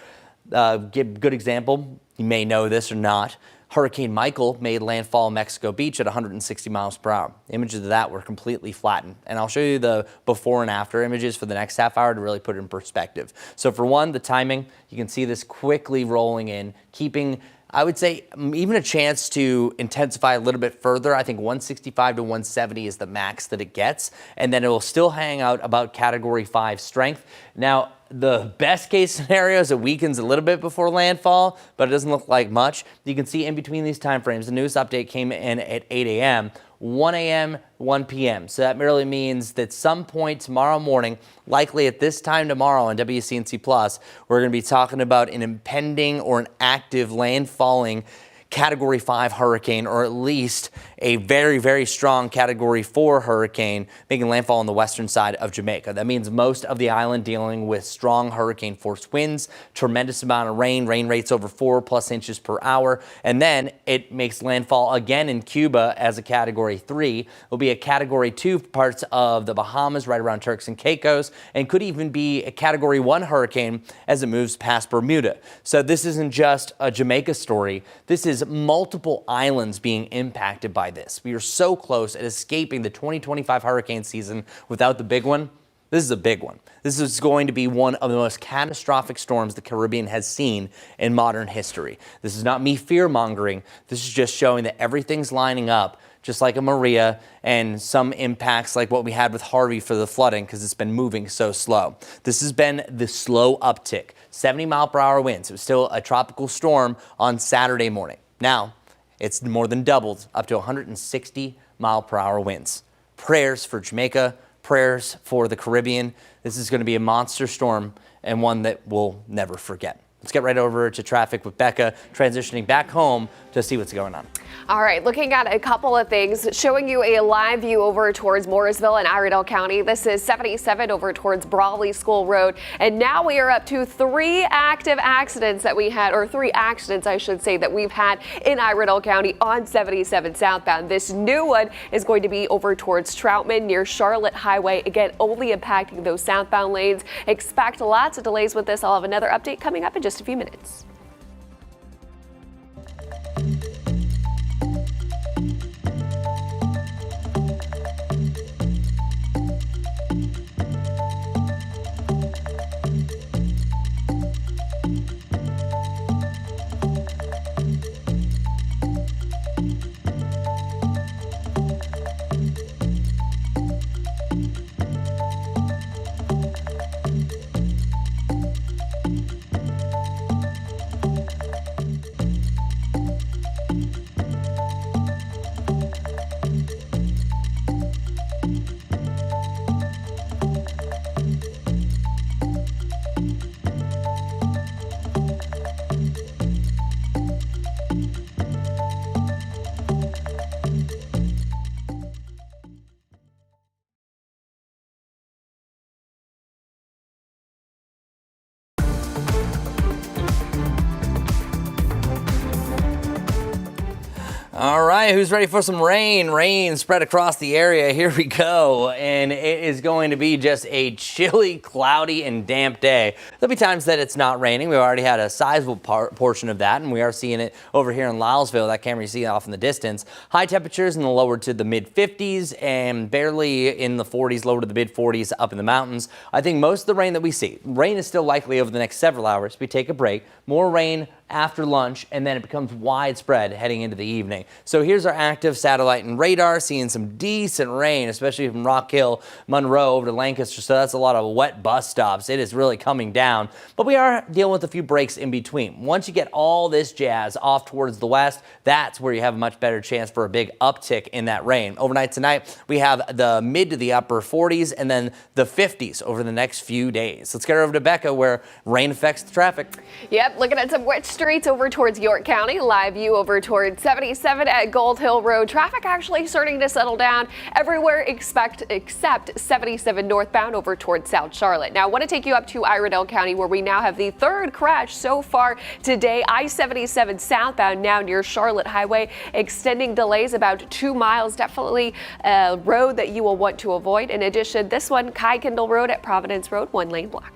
Give a good example, you may know this or not. Hurricane Michael made landfall in Mexico Beach at 160 miles per hour. Images of that were completely flattened. And I'll show you the before and after images for the next half hour to really put it in perspective. So for one, the timing, you can see this quickly rolling in, keeping, I would say, even a chance to intensify a little bit further. I think 165 to 170 is the max that it gets. And then it will still hang out about Category 5 strength. Now, the best case scenario is it weakens a little bit before landfall, but it doesn't look like much. You can see in between these time frames, the news update came in at 8 a.m., 1 a.m., 1 p.m. So that merely means that some point tomorrow morning, likely at this time tomorrow on WCNC Plus, we're going to be talking about an impending or an active landfalling Category 5 hurricane, or at least a very, very strong Category 4 hurricane making landfall on the western side of Jamaica. That means most of the island dealing with strong hurricane force winds, tremendous amount of rain rates over 4+ inches per hour, and then it makes landfall again in Cuba as a Category 3. It will be a Category 2 for parts of the Bahamas right around Turks and Caicos, and could even be a Category 1 hurricane as it moves past Bermuda. So this isn't just a Jamaica story. This is multiple islands being impacted by this. We are so close at escaping the 2025 hurricane season without the big one. This is a big one. This is going to be one of the most catastrophic storms the Caribbean has seen in modern history. This is not me fear-mongering. This is just showing that everything's lining up, just like a Maria, and some impacts like what we had with Harvey for the flooding because it's been moving so slow. This has been the slow uptick. 70 mile per hour winds. It was still a tropical storm on Saturday morning. Now, it's more than doubled, up to 160 mile per hour winds. Prayers for Jamaica, prayers for the Caribbean. This is going to be a monster storm and one that we'll never forget. Let's get right over to traffic with Becca, transitioning back home to see what's going on. All right, looking at a couple of things, showing you a live view over towards Mooresville and Iredell County. This is 77 over towards Brawley School Road. And now we are up to 3 active accidents that we had, or 3 accidents, I should say, that we've had in Iredell County on 77 southbound. This new one is going to be over towards Troutman near Charlotte Highway. Again, only impacting those southbound lanes. Expect lots of delays with this. I'll have another update coming up in just a few minutes. All right, who's ready for some rain? Rain spread across the area. Here we go. And it is going to be just a chilly, cloudy, and damp day. There'll be times that it's not raining. We've already had a sizable portion of that, and we are seeing it over here in Lylesville. That camera you see off in the distance. High temperatures in the lower to the mid 50s and barely in the 40s, lower to the mid 40s up in the mountains. I think most of the rain that we see, rain is still likely over the next several hours. We take a break, more rain after lunch, and then it becomes widespread heading into the evening. So here's our active satellite and radar, seeing some decent rain, especially from Rock Hill, Monroe over to Lancaster. So that's a lot of wet bus stops. It is really coming down, but we are dealing with a few breaks in between. Once you get all this jazz off towards the west, that's where you have a much better chance for a big uptick in that rain. Overnight tonight, we have the mid to the upper 40s and then the 50s over the next few days. Let's get over to Becca where rain affects the traffic. Yep, looking at some wet streets over towards York County. Live view over towards 77 at Gold Hill Road. Traffic actually starting to settle down everywhere except 77 northbound over towards South Charlotte. Now I want to take you up to Iredell County where we now have the third crash so far today. I-77 southbound now near Charlotte Highway, extending delays about 2 miles. Definitely a road that you will want to avoid. In addition, this one, Kai-Kendall Road at Providence Road, 1 lane blocked.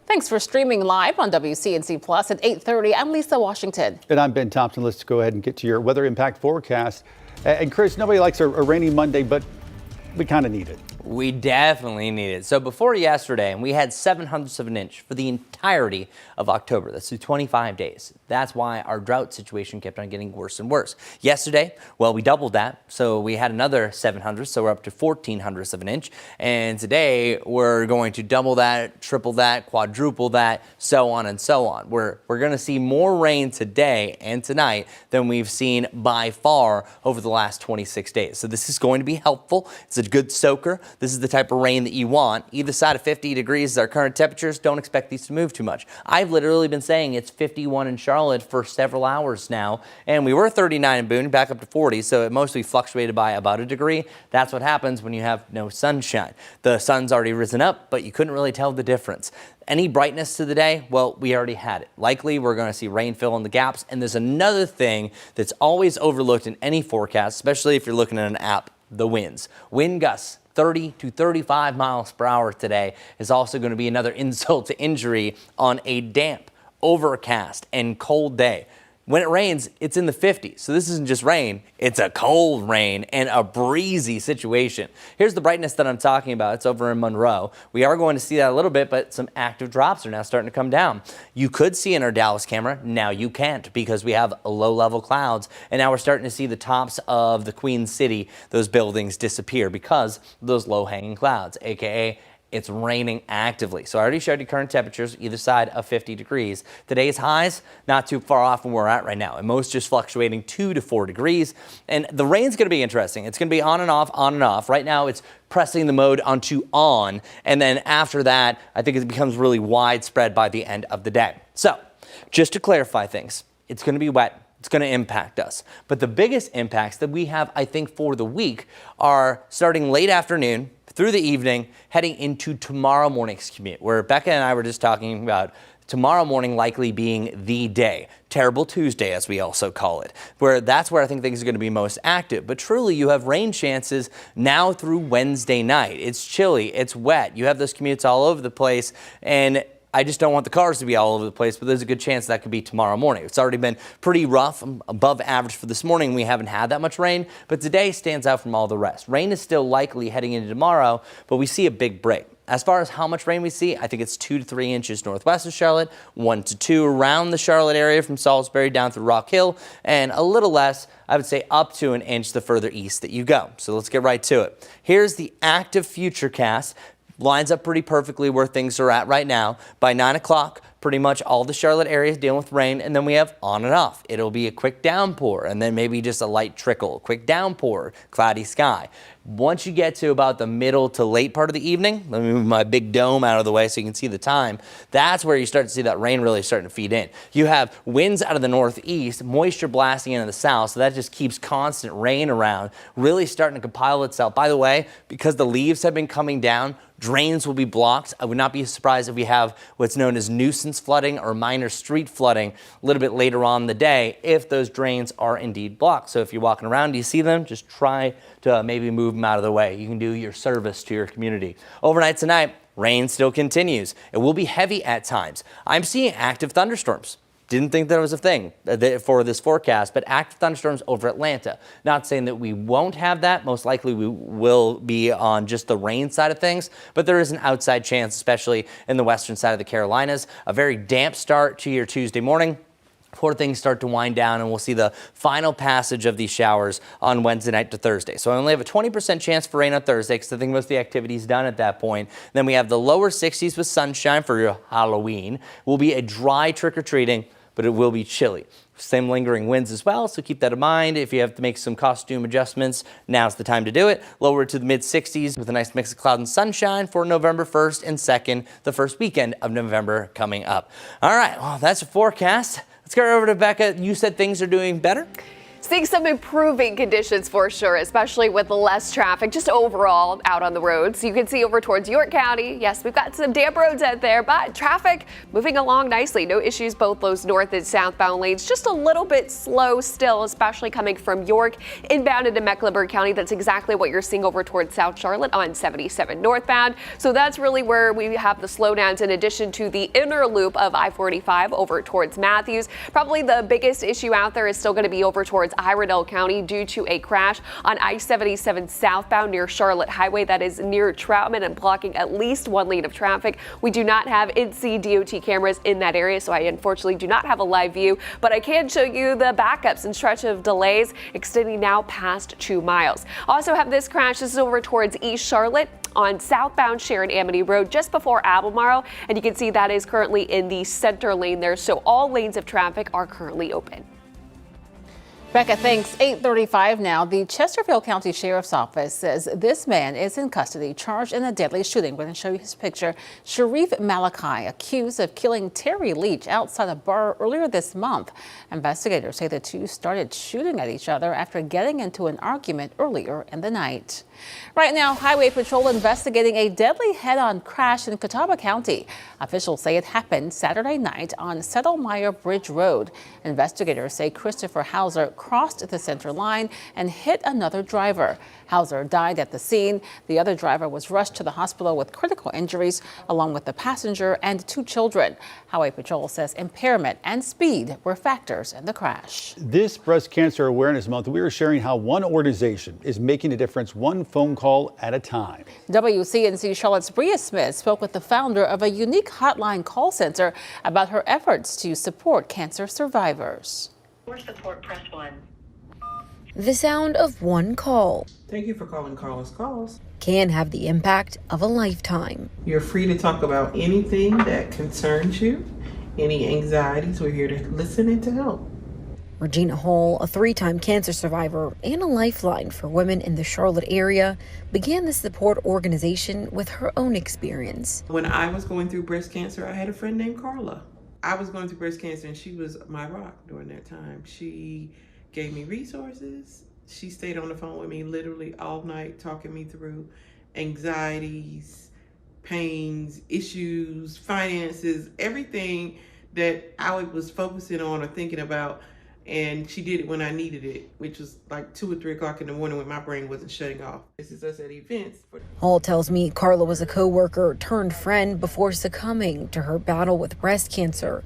Thanks for streaming live on WCNC Plus at 8:30. I'm Lisa Washington. And I'm Ben Thompson. Let's go ahead and get to your weather impact forecast. And Chris, nobody likes a rainy Monday, but we kind of need it. We definitely need it. So before yesterday, and we had 0.07 of an inch for the entirety of October. That's 25 days. That's why our drought situation kept on getting worse and worse. Yesterday, well, we doubled that. So we had another 0.07, so we're up to 0.14 of an inch. And today, we're going to double that, triple that, quadruple that, so on and so on. We're going to see more rain today and tonight than we've seen by far over the last 26 days. So this is going to be helpful. It's a good soaker. This is the type of rain that you want. Either side of 50 degrees is our current temperatures. Don't expect these to move too much. I've literally been saying it's 51 in Charlotte for several hours now, and we were 39 in Boone, back up to 40, so it mostly fluctuated by about a degree. That's what happens when you have no sunshine. The sun's already risen up, but you couldn't really tell the difference. Any brightness to the day? Well, we already had it. Likely, we're going to see rain fill in the gaps, and there's another thing that's always overlooked in any forecast, especially if you're looking at an app, the winds. Wind gusts 30 to 35 miles per hour today is also going to be another insult to injury on a damp, overcast, and cold day. When it rains, it's in the 50s. So this isn't just rain, it's a cold rain and a breezy situation. Here's the brightness that I'm talking about. It's over in Monroe. We are going to see that a little bit, but some active drops are now starting to come down. You could see in our Dallas camera, now you can't because we have low-level clouds, and now we're starting to see the tops of the Queen City, those buildings disappear because of those low-hanging clouds, aka it's raining actively. So I already showed you current temperatures either side of 50 degrees. Today's highs, not too far off from where we're at right now. And most just fluctuating 2 to 4 degrees. And the rain's going to be interesting. It's going to be on and off, on and off. Right now it's pressing the mode onto on. And then after that, I think it becomes really widespread by the end of the day. So just to clarify things, it's going to be wet. It's going to impact us. But the biggest impacts that we have, I think, for the week are starting late afternoon through the evening, heading into tomorrow morning's commute, where Becca and I were just talking about tomorrow morning likely being the day. Terrible Tuesday, as we also call it, that's where I think things are going to be most active. But truly, you have rain chances now through Wednesday night. It's chilly. It's wet. You have those commutes all over the place. And I just don't want the cars to be all over the place, but there's a good chance that could be tomorrow morning. It's already been pretty rough, above average for this morning. We haven't had that much rain, but today stands out from all the rest. Rain is still likely heading into tomorrow, but we see a big break. As far as how much rain we see, I think it's 2 to 3 inches northwest of Charlotte, 1 to 2 around the Charlotte area from Salisbury down through Rock Hill, and a little less, I would say up to an inch the further east that you go. So let's get right to it. Here's the active futurecast. Lines up pretty perfectly where things are at right now. By 9 o'clock, pretty much all the Charlotte areas dealing with rain, and then we have on and off. It'll be a quick downpour, and then maybe just a light trickle, quick downpour, cloudy sky. Once you get to about the middle to late part of the evening, let me move my big dome out of the way so you can see the time, that's where you start to see that rain really starting to feed in. You have winds out of the northeast, moisture blasting into the south, so that just keeps constant rain around, really starting to compile itself. By the way, because the leaves have been coming down, drains will be blocked. I would not be surprised if we have what's known as nuisance flooding or minor street flooding a little bit later on in the day if those drains are indeed blocked. So if you're walking around, do you see them? Just try to maybe move them out of the way. You can do your service to your community. Overnight tonight, rain still continues. It will be heavy at times. I'm seeing active thunderstorms. Didn't think that was a thing for this forecast, but active thunderstorms over Atlanta. Not saying that we won't have that. Most likely we will be on just the rain side of things, but there is an outside chance, especially in the western side of the Carolinas. A very damp start to your Tuesday morning before things start to wind down, and we'll see the final passage of these showers on Wednesday night to Thursday. So I only have a 20% chance for rain on Thursday because I think most of the activity is done at that point. Then we have the lower 60s with sunshine for your Halloween. Will be a dry trick-or-treating, but it will be chilly. Same lingering winds as well, so keep that in mind. If you have to make some costume adjustments, now's the time to do it. Lower to the mid-60s with a nice mix of cloud and sunshine for November 1st and 2nd, the first weekend of November coming up. All right, well, that's your forecast. Let's go over to Becca. You said things are doing better? Seeing some improving conditions for sure, especially with less traffic just overall out on the roads. You can see over towards York County. Yes, we've got some damp roads out there, but traffic moving along nicely. No issues both those north and southbound lanes. Just a little bit slow still, especially coming from York inbound into Mecklenburg County. That's exactly what you're seeing over towards South Charlotte on 77 northbound. So that's really where we have the slowdowns in addition to the inner loop of I-45 over towards Matthews. Probably the biggest issue out there is still going to be over towards Iredell County due to a crash on I-77 southbound near Charlotte Highway. That is near Troutman and blocking at least one lane of traffic. We do not have NCDOT cameras in that area, so I unfortunately do not have a live view, but I can show you the backups and stretch of delays extending now past 2 miles. Also have this crash. This is over towards East Charlotte on southbound Sharon Amity Road just before Albemarle, and you can see that is currently in the center lane there, so all lanes of traffic are currently open. Becca, thanks. 8:35 now. The Chesterfield County Sheriff's Office says this man is in custody, charged in a deadly shooting. We're going to show you his picture. Sharif Malachi, accused of killing Terry Leach outside a bar earlier this month. Investigators say the two started shooting at each other after getting into an argument earlier in the night. Right now, Highway Patrol investigating a deadly head-on crash in Catawba County. Officials say it happened Saturday night on Settlemyre Bridge Road. Investigators say Christopher Hauser crossed the center line and hit another driver. Hauser died at the scene. The other driver was rushed to the hospital with critical injuries, along with the passenger and 2 children. Highway Patrol says impairment and speed were factors in the crash. This Breast Cancer Awareness Month, we are sharing how one organization is making a difference one phone call at a time. WCNC Charlotte's Bria Smith spoke with the founder of a unique hotline call center about her efforts to support cancer survivors. For support, press 1. The sound of one call Thank you for calling Carlos Calls. can have the impact of a lifetime. You're free to talk about anything that concerns you, any anxieties. We're here to listen and to help. Regina Hall, a 3-time cancer survivor and a lifeline for women in the Charlotte area, began the support organization with her own experience. When I was going through breast cancer, I had a friend named Carla. I was going through breast cancer and she was my rock during that time. She gave me resources. She stayed on the phone with me literally all night, talking me through anxieties, pains, issues, finances, everything that I was focusing on or thinking about. And she did it when I needed it, which was like 2 or 3 o'clock in the morning when my brain wasn't shutting off. This is us at events. Hall tells me Carla was a co-worker turned friend before succumbing to her battle with breast cancer.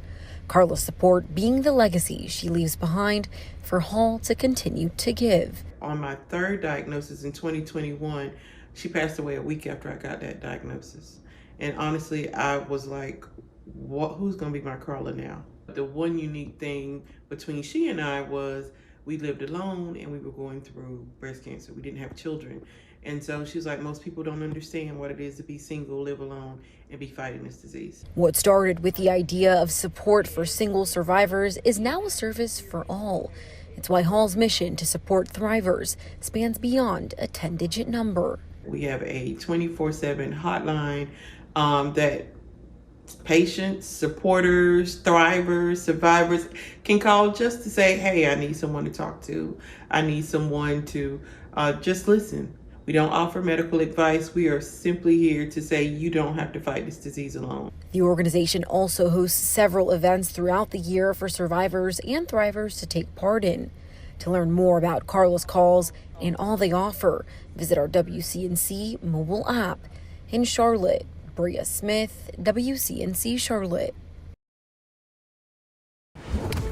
Carla's support being the legacy she leaves behind for Hall to continue to give. On my 3rd diagnosis in 2021, she passed away a week after I got that diagnosis. And honestly, I was like, who's gonna be my Carla now? The one unique thing between she and I was we lived alone and we were going through breast cancer. We didn't have children. And so she was like, most people don't understand what it is to be single, live alone, and be fighting this disease. What started with the idea of support for single survivors is now a service for all. It's why Hall's mission to support thrivers spans beyond a 10-digit number. We have a 24/7 hotline that patients, supporters, thrivers, survivors can call just to say, hey, I need someone to talk to. I need someone to just listen. We don't offer medical advice. We are simply here to say you don't have to fight this disease alone. The organization also hosts several events throughout the year for survivors and thrivers to take part in. To learn more about Carla's Calls and all they offer, visit our WCNC mobile app. In Charlotte, Bria Smith, WCNC Charlotte.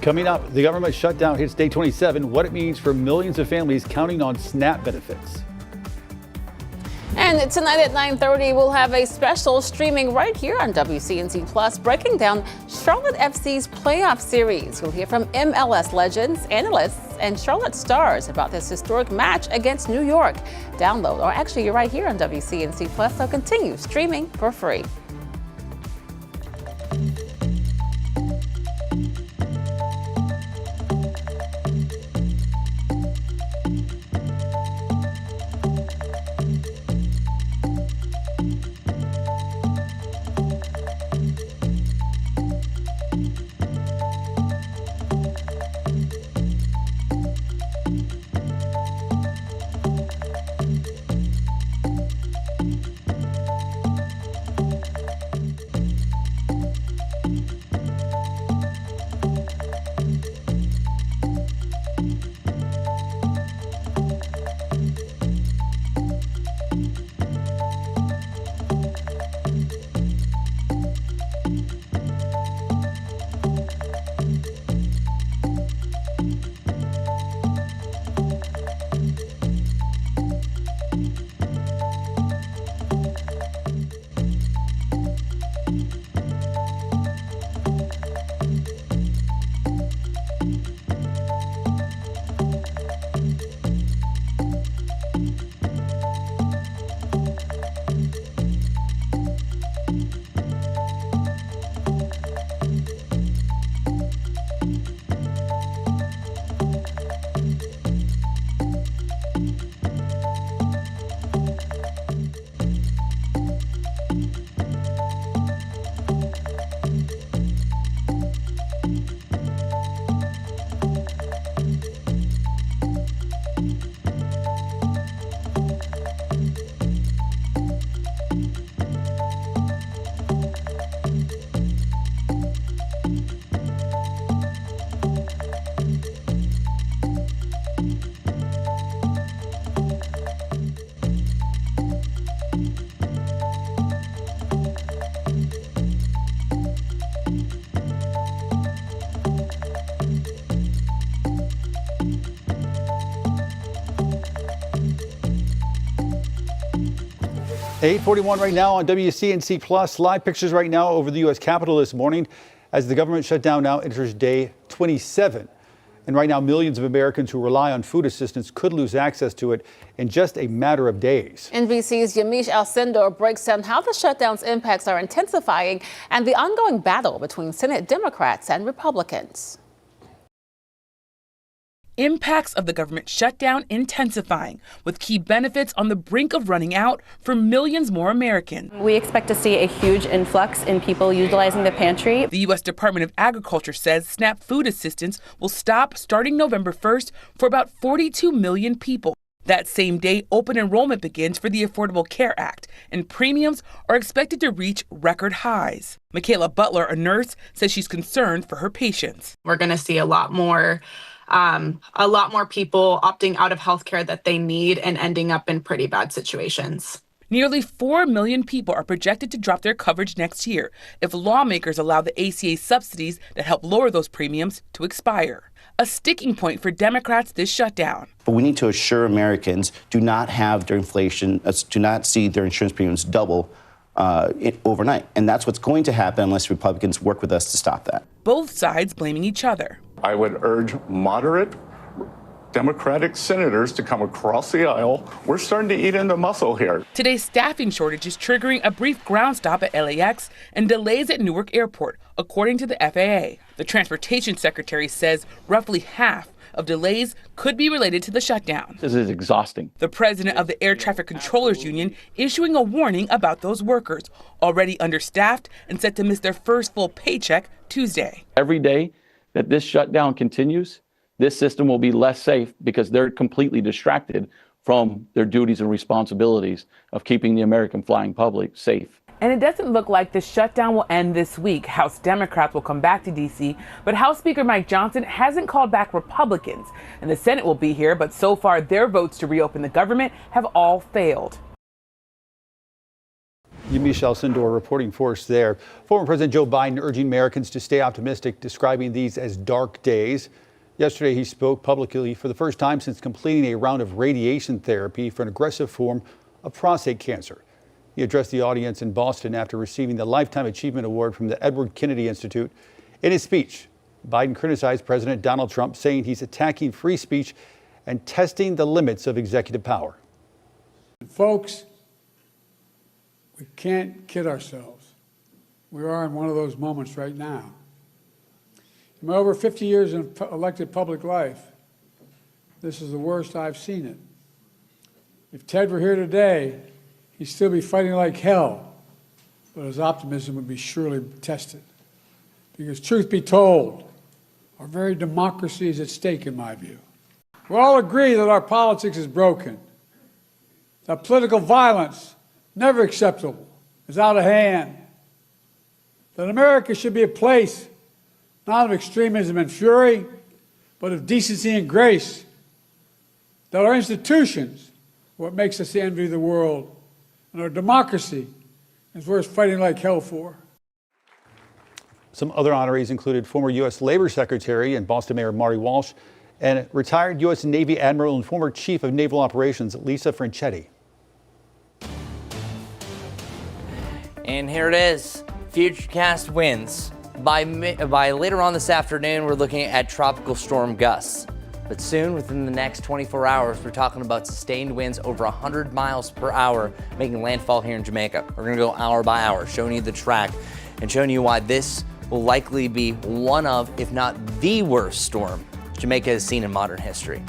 Coming up, the government shutdown hits day 27, what it means for millions of families counting on SNAP benefits. And tonight at 9:30, we'll have a special streaming right here on WCNC Plus, breaking down Charlotte FC's playoff series. You'll hear from MLS legends, analysts, and Charlotte stars about this historic match against New York. Download, or actually you're right here on WCNC Plus, so continue streaming for free. 8:41 right now on WCNC Plus. Live pictures right now over the U.S. Capitol this morning as the government shutdown now enters day 27. And right now, millions of Americans who rely on food assistance could lose access to it in just a matter of days. NBC's Yamiche Alcindor breaks down how the shutdown's impacts are intensifying and the ongoing battle between Senate Democrats and Republicans. Impacts of the government shutdown intensifying, with key benefits on the brink of running out for millions more Americans. We expect to see a huge influx in people utilizing the pantry. The U.S. Department of Agriculture says SNAP food assistance will stop starting November 1st for about 42 million people. That same day, open enrollment begins for the Affordable Care Act, and premiums are expected to reach record highs. Michaela Butler, a nurse, says she's concerned for her patients. We're going to see a lot more people opting out of healthcare that they need and ending up in pretty bad situations. Nearly 4 million people are projected to drop their coverage next year if lawmakers allow the ACA subsidies that help lower those premiums to expire. A sticking point for Democrats this shutdown. But we need to assure Americans do not have their inflation, do not see their insurance premiums double overnight. And that's what's going to happen unless Republicans work with us to stop that. Both sides blaming each other. I would urge moderate Democratic senators to come across the aisle. We're starting to eat into muscle here. Today's staffing shortage is triggering a brief ground stop at LAX and delays at Newark Airport, according to the FAA. The transportation secretary says roughly half of delays could be related to the shutdown. This is exhausting. The president of the Air Traffic Controllers Union issuing a warning about those workers, already understaffed and set to miss their first full paycheck Tuesday. Every day that this shutdown continues, this system will be less safe because they're completely distracted from their duties and responsibilities of keeping the American flying public safe. And it doesn't look like the shutdown will end this week. House Democrats will come back to D.C., but House Speaker Mike Johnson hasn't called back Republicans. And the Senate will be here, but so far their votes to reopen the government have all failed. Yamiche Alcindor reporting for us there. Former President Joe Biden urging Americans to stay optimistic, describing these as dark days. Yesterday, he spoke publicly for the first time since completing a round of radiation therapy for an aggressive form of prostate cancer. He addressed the audience in Boston after receiving the Lifetime Achievement Award from the Edward Kennedy Institute. In his speech, Biden criticized President Donald Trump, saying he's attacking free speech and testing the limits of executive power. Folks, we can't kid ourselves. We are in one of those moments right now. In my over 50 years in elected public life, this is the worst I've seen it. If Ted were here today, he'd still be fighting like hell, but his optimism would be surely tested. Because truth be told, our very democracy is at stake in my view. We all agree that our politics is broken, that political violence, never acceptable, is out of hand, that America should be a place not of extremism and fury, but of decency and grace, that our institutions are what makes us the envy of the world, and our democracy is worth fighting like hell for. Some other honorees included former U.S. Labor Secretary and Boston Mayor Marty Walsh and retired U.S. Navy Admiral and former Chief of Naval Operations Lisa Franchetti. And here it is, Futurecast winds. By later on this afternoon, we're looking at tropical storm gusts. But soon, within the next 24 hours, we're talking about sustained winds over 100 miles per hour making landfall here in Jamaica. We're going to go hour by hour, showing you the track and showing you why this will likely be one of, if not the worst storm Jamaica has seen in modern history.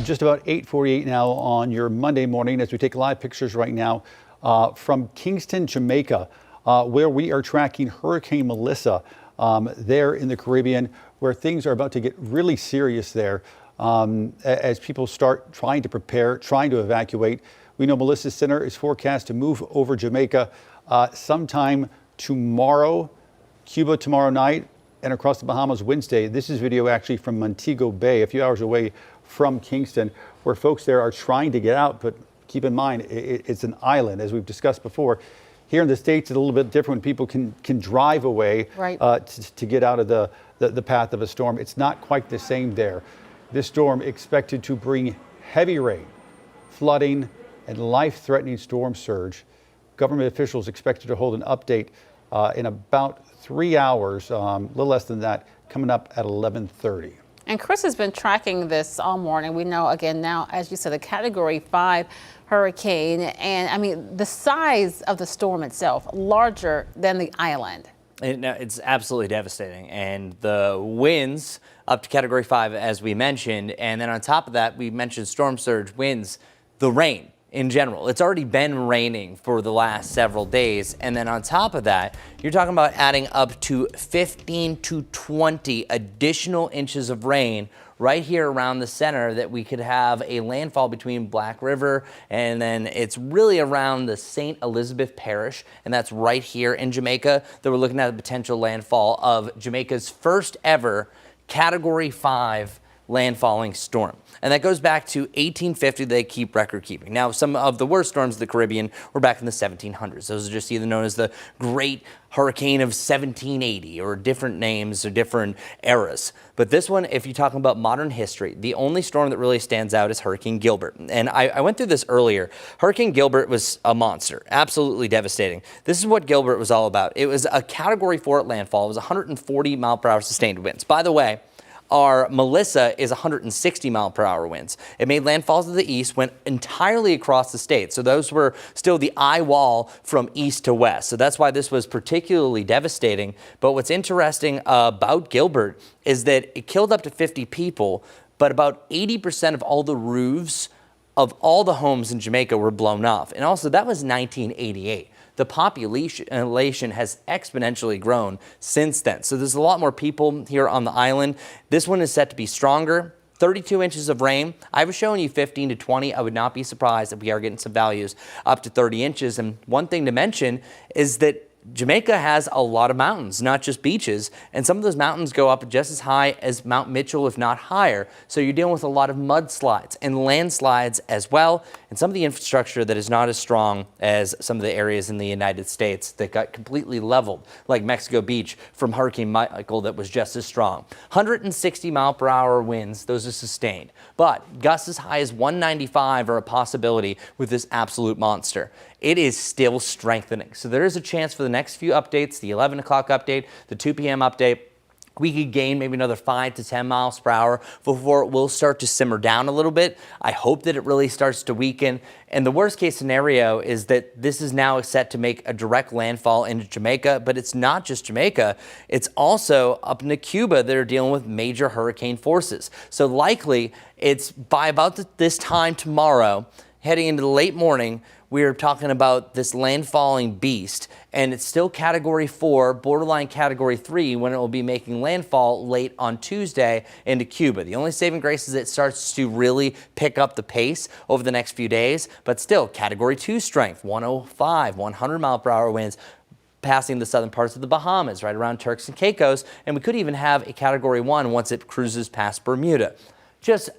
just about 8:48 now on your Monday morning as we take live pictures right now from Kingston, Jamaica, where we are tracking Hurricane Melissa there in the Caribbean, where things are about to get really serious there as people start trying to prepare, trying to evacuate. We know Melissa's center is forecast to move over Jamaica sometime tomorrow, Cuba tomorrow night, and across the Bahamas Wednesday. This is video actually from Montego Bay, a few hours away from Kingston, where folks there are trying to get out. But keep in mind, it's an island, as we've discussed before. Here in the States, it's a little bit different when people can drive away to get out of the path of a storm. It's not quite the same there. This storm expected to bring heavy rain, flooding, and life-threatening storm surge. Government officials expected to hold an update in about 3 hours, a little less than that, coming up at 11:30. And Chris has been tracking this all morning. We know, again, now, as you said, a Category 5 hurricane. And I mean, the size of the storm itself, larger than the island. It's absolutely devastating. And the winds up to Category 5, as we mentioned. And then on top of that, we mentioned storm surge winds, the rain in general. It's already been raining for the last several days. And then on top of that, you're talking about adding up to 15 to 20 additional inches of rain right here around the center, that we could have a landfall between Black River, and then it's really around the St. Elizabeth Parish, and that's right here in Jamaica, that we're looking at a potential landfall of Jamaica's first ever Category 5 landfalling storm. And that goes back to 1850. They keep record keeping. Now, some of the worst storms of the Caribbean were back in the 1700s. Those are just either known as the Great Hurricane of 1780, or different names or different eras. But this one, if you're talking about modern history, the only storm that really stands out is Hurricane Gilbert. And I went through this earlier. Hurricane Gilbert was a monster, absolutely devastating. This is what Gilbert was all about. It was a Category 4 at landfall. It was 140 mile per hour sustained winds. By the way, our Melissa is 160 mile per hour winds. It made landfalls to the east, went entirely across the state. So those were still the eye wall from east to west. So that's why this was particularly devastating. But what's interesting about Gilbert is that it killed up to 50 people, but about 80% of all the roofs of all the homes in Jamaica were blown off. And also, that was 1988. The population has exponentially grown since then. So there's a lot more people here on the island. This one is set to be stronger. 32 inches of rain. I was showing you 15 to 20. I would not be surprised if we are getting some values up to 30 inches. And one thing to mention is that Jamaica has a lot of mountains, not just beaches, and some of those mountains go up just as high as Mount Mitchell, if not higher. So you're dealing with a lot of mudslides and landslides as well, and some of the infrastructure that is not as strong as some of the areas in the United States that got completely leveled, like Mexico Beach from Hurricane Michael, that was just as strong. 160 mile per hour winds, those are sustained, but gusts as high as 195 are a possibility with this absolute monster. It is still strengthening. So there is a chance for the next few updates, the 11 o'clock update, the 2 p.m. update, we could gain maybe another 5 to 10 miles per hour before it will start to simmer down a little bit. I hope that it really starts to weaken. And the worst case scenario is that this is now set to make a direct landfall into Jamaica, but it's not just Jamaica. It's also up into Cuba that are dealing with major hurricane forces. So likely it's by about this time tomorrow, heading into the late morning, we are talking about this landfalling beast, and it's still Category 4, borderline Category 3, when it will be making landfall late on Tuesday into Cuba. The only saving grace is it starts to really pick up the pace over the next few days, but still Category 2 strength, 105, 100 mile per hour winds, passing the southern parts of the Bahamas, right around Turks and Caicos, and we could even have a Category 1 once it cruises past Bermuda. Just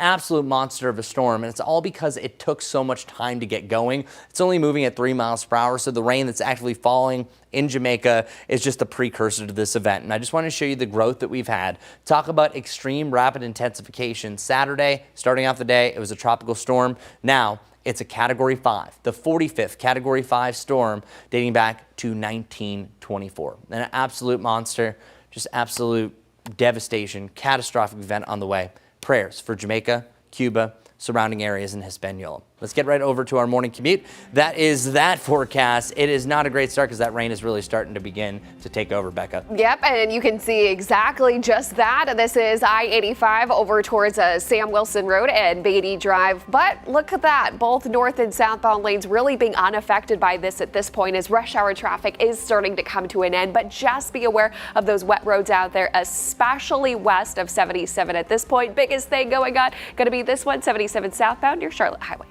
absolute monster of a storm, and it's all because it took so much time to get going. It's only moving at 3 miles per hour, so the rain that's actually falling in Jamaica is just a precursor to this event. And I just want to show you the growth that we've had. Talk about extreme rapid intensification. Saturday, starting off the day, it was a tropical storm. Now it's a Category 5, the 45th Category 5 storm dating back to 1924. An absolute monster, just absolute devastation, catastrophic event on the way. Prayers for Jamaica, Cuba, surrounding areas in Hispaniola. Let's get right over to our morning commute. That is that forecast. It is not a great start because that rain is really starting to begin to take over, Becca. Yep, and you can see exactly just that. This is I-85 over towards Sam Wilson Road and Beatty Drive. But look at that. Both north and southbound lanes really being unaffected by this at this point as rush hour traffic is starting to come to an end. But just be aware of those wet roads out there, especially west of 77 at this point. Biggest thing going on going to be this one, 77 southbound near Charlotte Highway.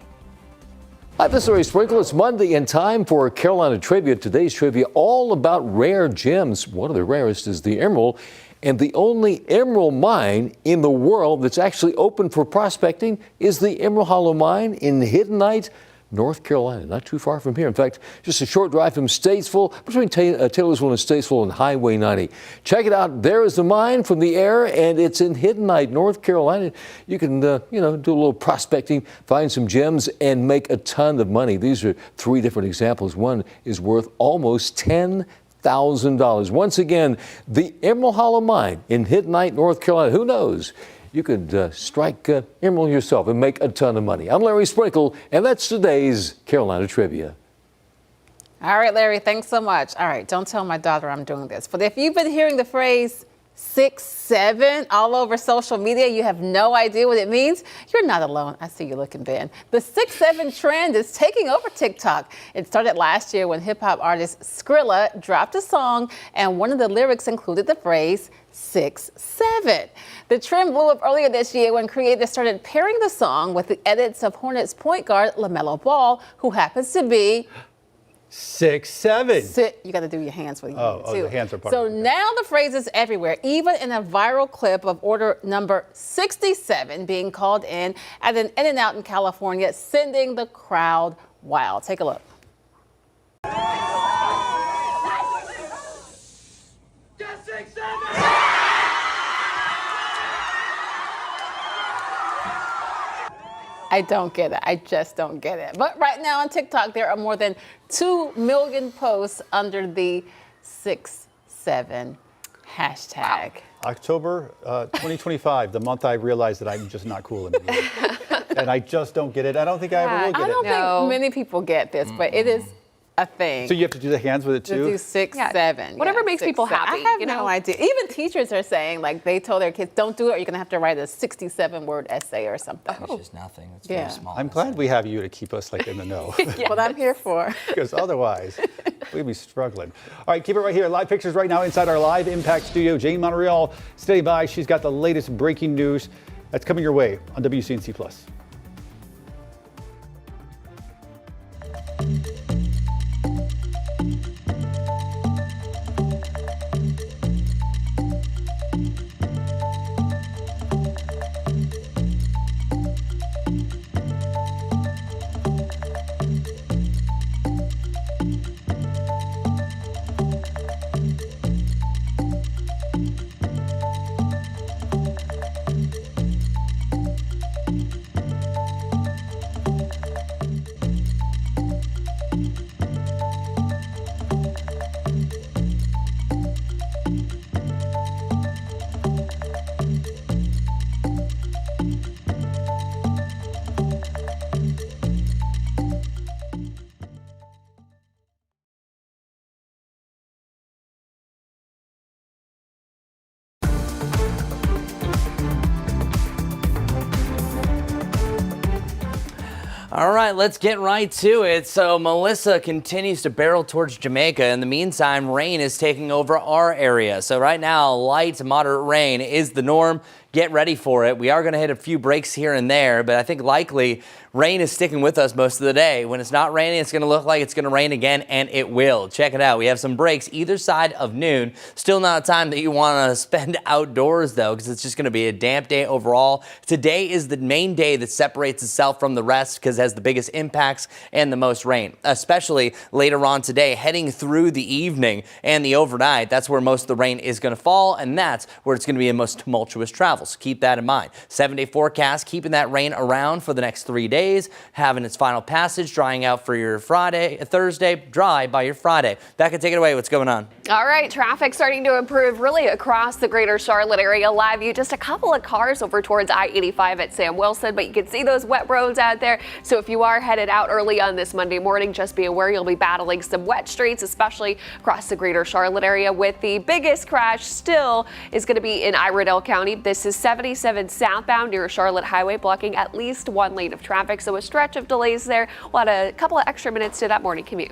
Hi, this is Larry Sprinkle. It's Monday and time for Carolina Trivia. Today's trivia all about rare gems. One of the rarest is the emerald, and the only emerald mine in the world that's actually open for prospecting is the Emerald Hollow Mine in Hiddenite, North Carolina, not too far from here. In fact, just a short drive from Statesville, between Taylorsville and Statesville and Highway 90. Check it out. There is the mine from the air, and it's in Hiddenite, North Carolina. You can, do a little prospecting, find some gems, and make a ton of money. These are 3 different examples. One is worth almost $10,000. Once again, the Emerald Hollow Mine in Hiddenite, North Carolina. Who knows? You could strike emerald yourself and make a ton of money. I'm Larry Sprinkle, and that's today's Carolina Trivia. All right, Larry, thanks so much. All right, don't tell my daughter I'm doing this. But if you've been hearing the phrase 6'7" all over social media, you have no idea what it means, you're not alone. I see you looking, Ben. The 6'7" trend is taking over TikTok. It started last year when hip-hop artist Skrilla dropped a song, and one of the lyrics included the phrase 6'7". The trend blew up earlier this year when creators started pairing the song with the edits of Hornets point guard LaMelo Ball, who happens to be 6'7". You got to do your hands with you. Oh, the hands are part So of it. now the phrase is everywhere, even in a viral clip of order number 67 being called in at an In-N-Out in California, sending the crowd wild. Take a look. I don't get it. I just don't get it. But right now on TikTok, there are more than 2 million posts under the 6'7" hashtag. October 2025, the month I realized that I'm just not cool anymore. And I just don't get it. I don't think I ever will get it. I don't think many people get this, but it is a thing. So you have to do the hands with it too? To do 6'7". Whatever makes people happy. I have no idea. Even teachers are saying, like, they told their kids, don't do it, or you're going to have to write a 67-word essay or something. It's just nothing. It's very small. I'm glad we have you to keep us like in the know. What I'm here for. Because otherwise, we'd be struggling. All right, keep it right here. Live pictures right now inside our live Impact studio. Jane Montreal, stay by. She's got the latest breaking news that's coming your way on WCNC Plus. All right, let's get right to it. So Melissa continues to barrel towards Jamaica. In the meantime, rain is taking over our area. So right now, light to moderate rain is the norm. Get ready for it. We are going to hit a few breaks here and there, but I think likely rain is sticking with us most of the day. When it's not raining, it's going to look like it's going to rain again, and it will. Check it out. We have some breaks either side of noon. Still not a time that you want to spend outdoors, though, because it's just going to be a damp day overall. Today is the main day that separates itself from the rest because it has the biggest impacts and the most rain, especially later on today, heading through the evening and the overnight. That's where most of the rain is going to fall, and that's where it's going to be a most tumultuous travel. travel, so keep that in mind. 7-day forecast, keeping that rain around for the next 3 days, having its final passage, drying out for your Thursday, dry by your Friday. That can take it away. What's going on? All right, traffic starting to improve really across the greater Charlotte area. Live view, just a couple of cars over towards I-85 at Sam Wilson, but you can see those wet roads out there. So if you are headed out early on this Monday morning, just be aware you'll be battling some wet streets, especially across the greater Charlotte area, with the biggest crash still is going to be in Iredell County. This is 77 southbound near Charlotte Highway, blocking at least one lane of traffic. So a stretch of delays there. We'll add a couple of extra minutes to that morning commute.